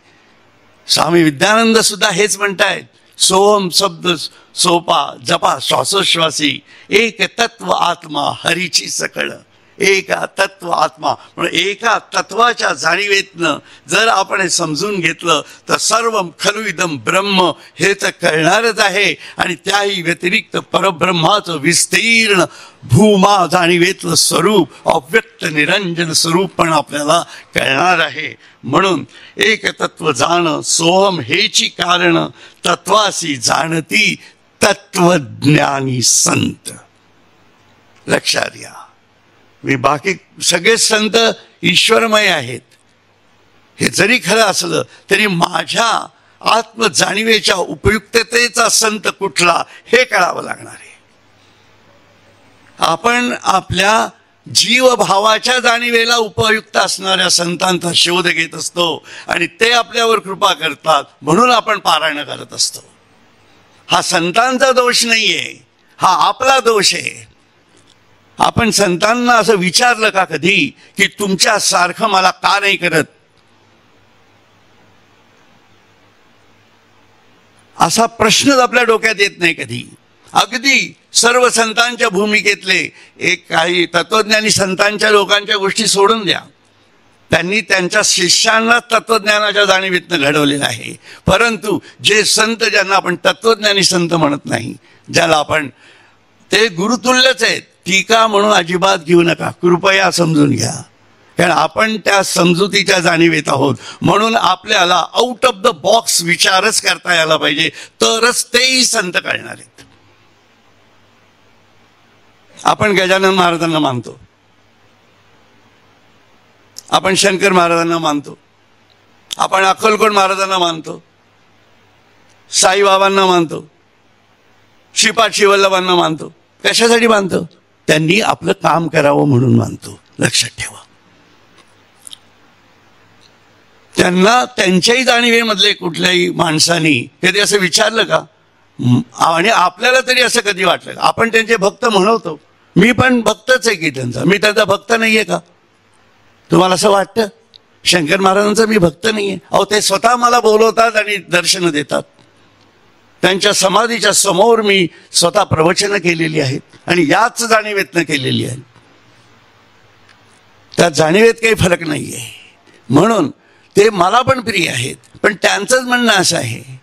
स्वामी विद्यानंद सुद्धा हेच म्हणतायत, सोहम शब्द सोपा जपा श्वासोश्वासी, एक तत्व आत्मा हरीची सकळ. एका तत्व आत्मा, म्हणून एका तत्वाच्या जाणीवेतनं जर आपण हे समजून घेतलं तर सर्व खलु इदम ब्रह्म हे तर कळणारच आहे. आणि त्याही व्यतिरिक्त परब्रह्माचं विस्तीर्ण भूमा जाणीवेतलं स्वरूप, अव्यक्त निरंजन स्वरूप पण आपल्याला कळणार आहे. म्हणून एक तत्व जाण सोहम हेची कारण, तत्वासी जाणती तत्वज्ञानी संत. लक्षात घ्या, मी बाकी सगळे संत ईश्वरमय आहेत हे जरी खरं असलं तरी माझ्या आत्मजाणीवेच्या उपयुक्ततेचा संत कुठला हे कळावं लागणार आहे. आपण आपल्या जीवभावाच्या जाणीवेला उपयुक्त असणाऱ्या संतांचा शोध घेत असतो आणि ते आपल्यावर कृपा करतात म्हणून आपण पारायण करत असतो. हा संतांचा दोष नाहीये, हा आपला दोष आहे. आपण संतांना असं विचारलं का कधी की तुमच्या सारखं मला का नाही करत? असा प्रश्नच आपल्या डोक्यात येत नाही कधी. अगदी सर्व संतांच्या भूमिकेतले एक काही तत्वज्ञानी संतांच्या लोकांच्या गोष्टी सोडून द्या, त्यांनी त्यांच्या शिष्यांना तत्वज्ञानाच्या जाणीवेतनं घडवलेलं आहे. परंतु जे संत ज्यांना आपण तत्वज्ञानी संत म्हणत नाही, ज्याला आपण ते गुरुतुल्यच आहेत, टीका म्हणून अजिबात घेऊ नका, कृपया समजून घ्या. कारण आपण त्या समजुतीच्या जाणीवेत आहोत. म्हणून आपल्याला आउट ऑफ द बॉक्स विचारच करता यायला पाहिजे, तरच तेही संत कळणार आहेत. आपण गजानन महाराजांना मानतो, आपण शंकर महाराजांना मानतो, आपण अक्कलकोट महाराजांना मानतो, साईबाबांना मानतो, श्रीपाद श्रीवल्लभांना मानतो. कशासाठी मानतो? त्यांनी आपलं काम करावं म्हणून मानतो. लक्षात ठेवा, त्यांना त्यांच्याही जाणीवेमधले कुठल्याही माणसानी कधी असं विचारलं का? आणि आपल्याला तरी असं कधी वाटलं? आपण त्यांचे भक्त म्हणवतो, मी पण भक्तच आहे की त्यांचा, मी त्यांचा भक्त नाहीये का? तुम्हाला असं वाटतं शंकर महाराजांचा मी भक्त नाहीये? अहो, ते स्वतः मला बोलवतात आणि दर्शनं देतात. त्यांच्या समाधीच्या समोर मी स्वतः प्रवचनं केलेली आहेत आणि याच जाणीवेतनं केलेली आहे. त्या जाणीवेत काही फरक नाही आहे. म्हणून ते मला पण प्रिय आहेत, पण त्यांचंच म्हणणं असं आहे.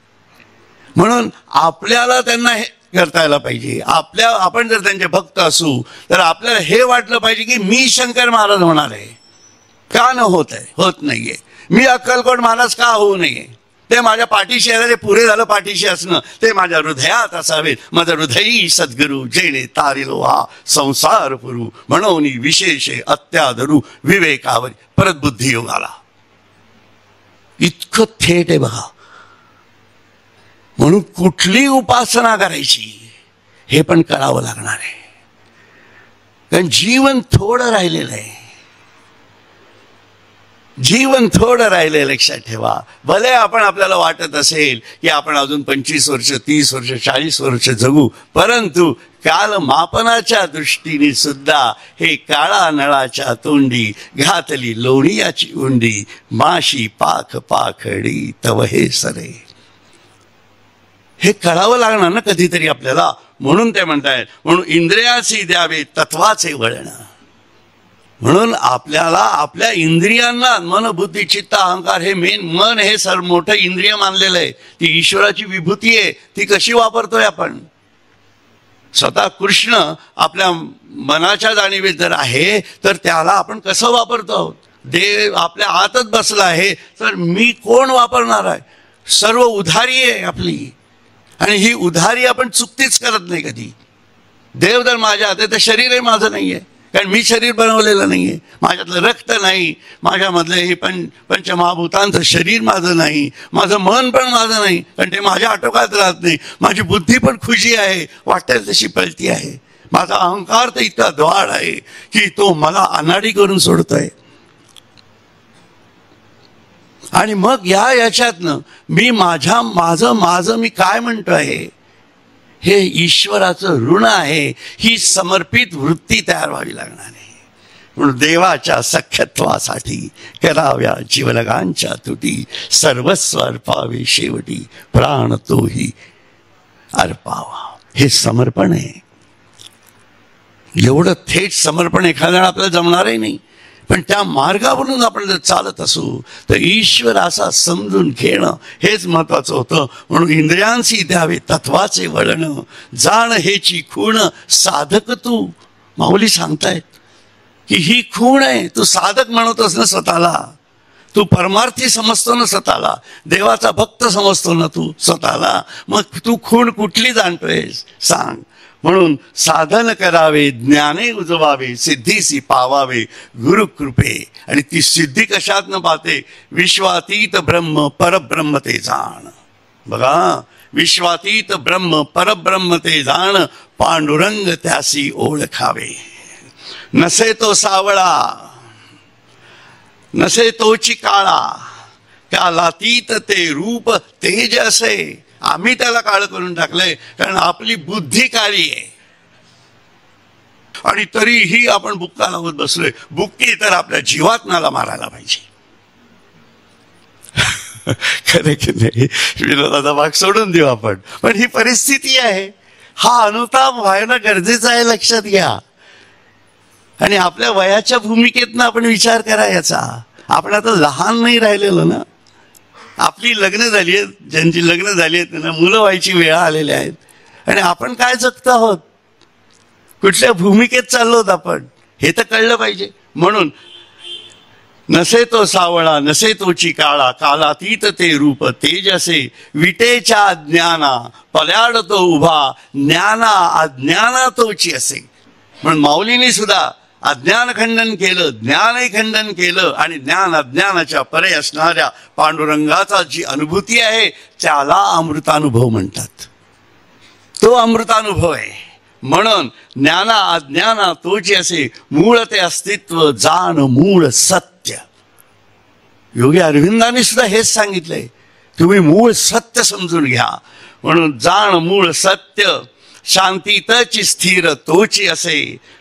म्हणून आपल्याला त्यांना हे करता यायला पाहिजे. आपण जर त्यांचे भक्त असू तर आपल्याला हे वाटलं पाहिजे की मी शंकर महाराज होणार आहे. का न होत आहे? होत नाहीये. मी अक्कलकोट महाराज का होऊ नये? ते माझ्या पाठीशी आले, पुरे झालं पाठीशी असणं, ते माझ्या हृदयात असावे. माझं हृदयी सद्गुरु जेणे तारिलो हा संसार पुरू, म्हणून विशेषे अत्यादरू विवेकावर परत बुद्धी योगाला. इतकं थेट आहे बघा. म्हणून कुठली उपासना करायची हे पण कळावं लागणार आहे, कारण जीवन थोडं राहिलेलं आहे. जीवन थोडं राहिले, लक्षात ठेवा. भले आपण आपल्याला वाटत असेल की आपण अजून 25 वर्ष 30 वर्ष 40 वर्ष जगू, परंतु कालमापनाच्या दृष्टीने सुद्धा हे काळा नळाच्या तोंडी घातली लोणियाची उंडी, माशी पाख पाखडी तव हे सरे. हे कळावं लागणार ना कधीतरी आपल्याला. म्हणून ते म्हणतायत, म्हणून इंद्रियासी द्यावे तत्वाचे वळण. म्हणून आपल्याला आपल्या इंद्रियांना मन बुद्धी चित्त अहंकार, हे मेन मन हे सर मोठं इंद्रिय मानलेलं आहे. ती ईश्वराची विभूती आहे. ती कशी वापरतोय आपण? स्वतः कृष्ण आपल्या मनाच्या जाणीवेत जर आहे तर त्याला आपण कसं वापरतो? देव आपल्या आतच बसला आहे तर मी कोण वापरणार आहे? सर्व उधारी आहे आपली, आणि ही उधारी आपण चुकतीच करत नाही कधी. देव जर माझ्या हात आहे तर शरीरही माझं नाही आहे, कारण मी शरीर बनवलेलं नाही आहे. माझ्यातलं रक्त नाही, माझ्यामधलं हे पंचमहाभूतांचं शरीर माझं नाही, माझं मन पण माझं नाही, कारण ते माझ्या आटोक्यात राहत नाही. माझी बुद्धी पण खुशी आहे, वाटेल तशी पळती आहे. माझा अहंकार तर इतका द्वाड आहे की तो मला अनाडी करून सोडतोय. आणि मग याच्यातनं मी माझं मी काय म्हणतोय, हे ईश्वराचं ऋण आहे. ही समर्पित वृत्ती तयार व्हावी लागणार आहे. म्हणून देवाच्या सख्यत्वासाठी कराव्या जीवलगांच्या तुटी, सर्वस्व अर्पावे शेवटी प्राण तोही अर्पावा. हे समर्पण आहे. एवढं थेट समर्पण एखाद्याला आपल्याला जमणारही नाही, पण त्या मार्गावरून आपण जर चालत असू तर ईश्वर असा समजून घेणं हेच महत्वाचं होतं. म्हणून इंद्रियांसी द्यावे तत्वाचे वळण, जाण हेची खूण साधक तू. माऊली सांगतायत की ही खूण आहे. तू साधक म्हणतोस ना स्वतःला, तू परमार्थी समजतो ना स्वतःला, देवाचा भक्त समजतो ना तू स्वतःला, मग तू खूण कुठली जाणतोयस सांग. म्हणून साधन करावे ज्ञाने उजवावे, सिद्धीसी पावावे गुरुकृपे. आणि ती सिद्धी कशात न पाहते? विश्वातीत ब्रह्म परब्रह्म ते जाण. बघा, विश्वातीत ब्रह्म परब्रह्म ते जाण, पांडुरंग त्यासी ओळखावे. नसे तो सावळा नसे तोची काळा, कालातीत ते रूप तेज असे. आम्ही त्याला काळ करून टाकलंय, कारण आपली बुद्धी काळी आहे. आणि तरीही आपण बुक्का लावत बसलोय. बुक्की तर आपल्या जीवात्म्याला मारायला पाहिजे. खरे की नाही? विनोदाचा भाग सोडून देऊ आपण, पण ही परिस्थिती आहे. हा अनुताप व्हायला गरजेचं आहे, लक्षात घ्या. आणि आपल्या वयाच्या भूमिकेतनं आपण विचार करा याचा. आपण आता लहान नाही राहिलेलो ना. आपली लग्न झाली आहेत, ज्यांची लग्न झाली आहेत त्यांना मुलं व्हायची वेळ आलेल्या आहेत. आणि आपण काय जगतो आहोत, कुठल्या भूमिकेत चाललो आहोत आपण, हे तर कळलं पाहिजे. म्हणून नसे तो सावळा नसे तोची काळा, कालातीत ते रूप तेज असे. विटेच्या ज्ञाना पल्याड तो उभा, ज्ञाना अज्ञाना तोची असे. म्हणून माऊलीने सुद्धा अज्ञान खंडन केलं, ज्ञानही खंडन केलं, आणि ज्ञान अज्ञानाच्या परे असणाऱ्या पांडुरंगाचा जी अनुभूती आहे त्याला अमृतानुभव म्हणतात. तो अमृतानुभव आहे. म्हणून ज्ञाना अज्ञाना तोची असे, मूळ ते अस्तित्व जाण मूळ सत्य. योगी अरविंदांनी सुद्धा हेच सांगितलंय, तुम्ही मूळ सत्य समजून घ्या. म्हणून जाण मूळ सत्य, शांतीतची स्थिर तोची असे.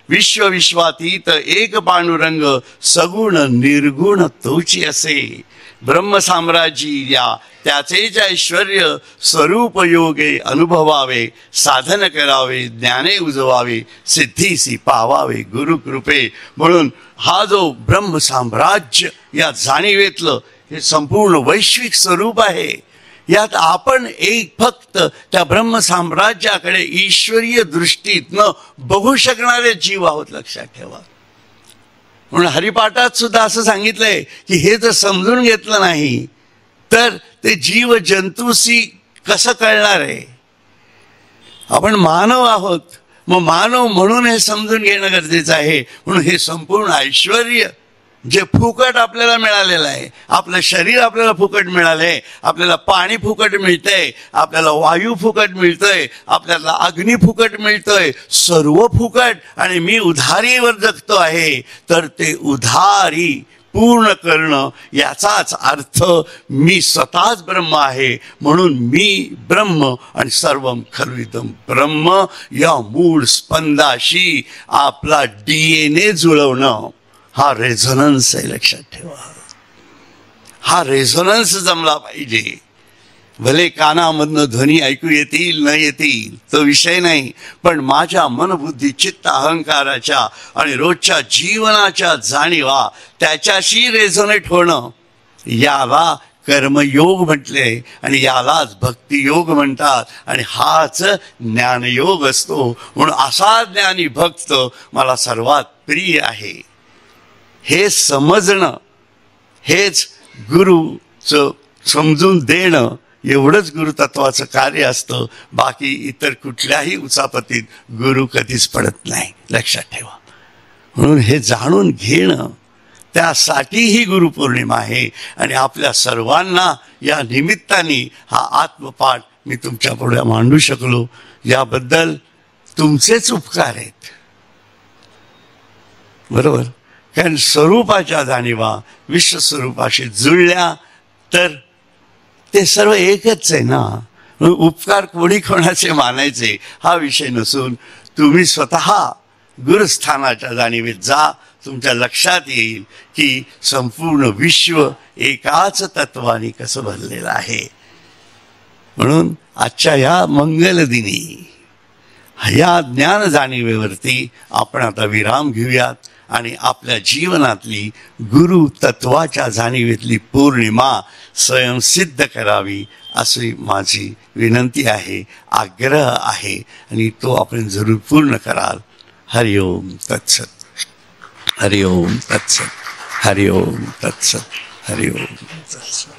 विश्व विश्वातीत एक पांडुरंग, सगुण निर्गुण तोची असे. ब्रह्म साम्राज्य या त्याचेच ऐश्वर्य, स्वरूप योगे अनुभवावे. साधन करावे ज्ञाने उजवावे, सिद्धीसी पावावे गुरुकृपे. म्हणून हा जो ब्रह्म साम्राज्य या जाणीवेतलं हे संपूर्ण वैश्विक स्वरूप आहे. यात आपण एक फक्त त्या ब्रह्म साम्राज्याकडे ईश्वरीय दृष्टीतनं बघू शकणारे जीव आहोत, लक्षात ठेवा. म्हणून हरिपाठात सुद्धा असं सांगितलंय की हे जर समजून घेतलं नाही तर ते जीव जंतूशी कसं कळणार आहे? आपण मानव आहोत, मग मानव म्हणून हे समजून घेणं गरजेचं आहे. म्हणून हे संपूर्ण ऐश्वर्य जे फुकट आपल्याला मिळालेलं आहे, आपलं शरीर आपल्याला फुकट मिळालंय, आपल्याला पाणी फुकट मिळतंय, आपल्याला वायू फुकट मिळतोय, आपल्याला अग्नी फुकट मिळतोय, सर्व फुकट, आणि मी उधारीवर जगतो आहे. तर ते उधारी पूर्ण करणं याचाच अर्थ मी स्वतःच ब्रह्म आहे. म्हणून मी ब्रह्म आणि सर्वम खलविदम ब्रह्म या मूळ स्पंदाशी आपला DNA जुळवणं हा रेझोनन्स आहे. लक्षात ठेवा, हा रेझोनन्स जमला पाहिजे. भले कानामधनं ध्वनी ऐकू येतील न येतील तो विषय नाही, पण माझ्या मनबुद्धी चित्त अहंकाराच्या आणि रोजच्या जीवनाच्या जाणीवा त्याच्याशी रेझोनेट होणं, याला कर्मयोग म्हटले आणि यालाच भक्तियोग म्हणतात. आणि हाच ज्ञानयोग असतो. म्हणून असा ज्ञानी भक्त मला सर्वात प्रिय आहे. हे समजणं, हेच गुरुचं समजून देणं, एवढंच गुरुतत्वाचं कार्य असतं. बाकी इतर कुठल्याही उचापतीत गुरु कधीच पडत नाही. लक्षात ठेवा. म्हणून हे जाणून घेणं, त्यासाठी ही गुरुपौर्णिमा आहे. आणि आपल्या सर्वांना या निमित्ताने हा आत्मपाठ मी तुमच्या पुढे मांडू शकलो, याबद्दल तुमचेच उपकार आहेत. बरोबर? कारण स्वरूपाच्या जाणीवा विश्वस्वरूपाशी जुळल्या तर ते सर्व एकच आहे ना. उपकार कोणी कोणाचे मानायचे हा विषय नसून तुम्ही स्वतः गुरुस्थानाच्या जाणीवेत जा. तुमच्या लक्षात येईल की संपूर्ण विश्व एकाच तत्वाने कसं भरलेलं आहे. म्हणून आजच्या या मंगलदिनी या ज्ञान जाणीवेवरती आपण आता विराम घेऊयात आणि आपल्या जीवनातली गुरु तत्वाच्या जाणीवेतली पौर्णिमा स्वयंसिद्ध करावी अशी माझी विनंती आहे, आग्रह आहे. आणि तो आपण जरूर पूर्ण कराल. हरिओम तत्सत. हरिओम तत्सत. हरिओम तत्सत. हरिओम तत्सत.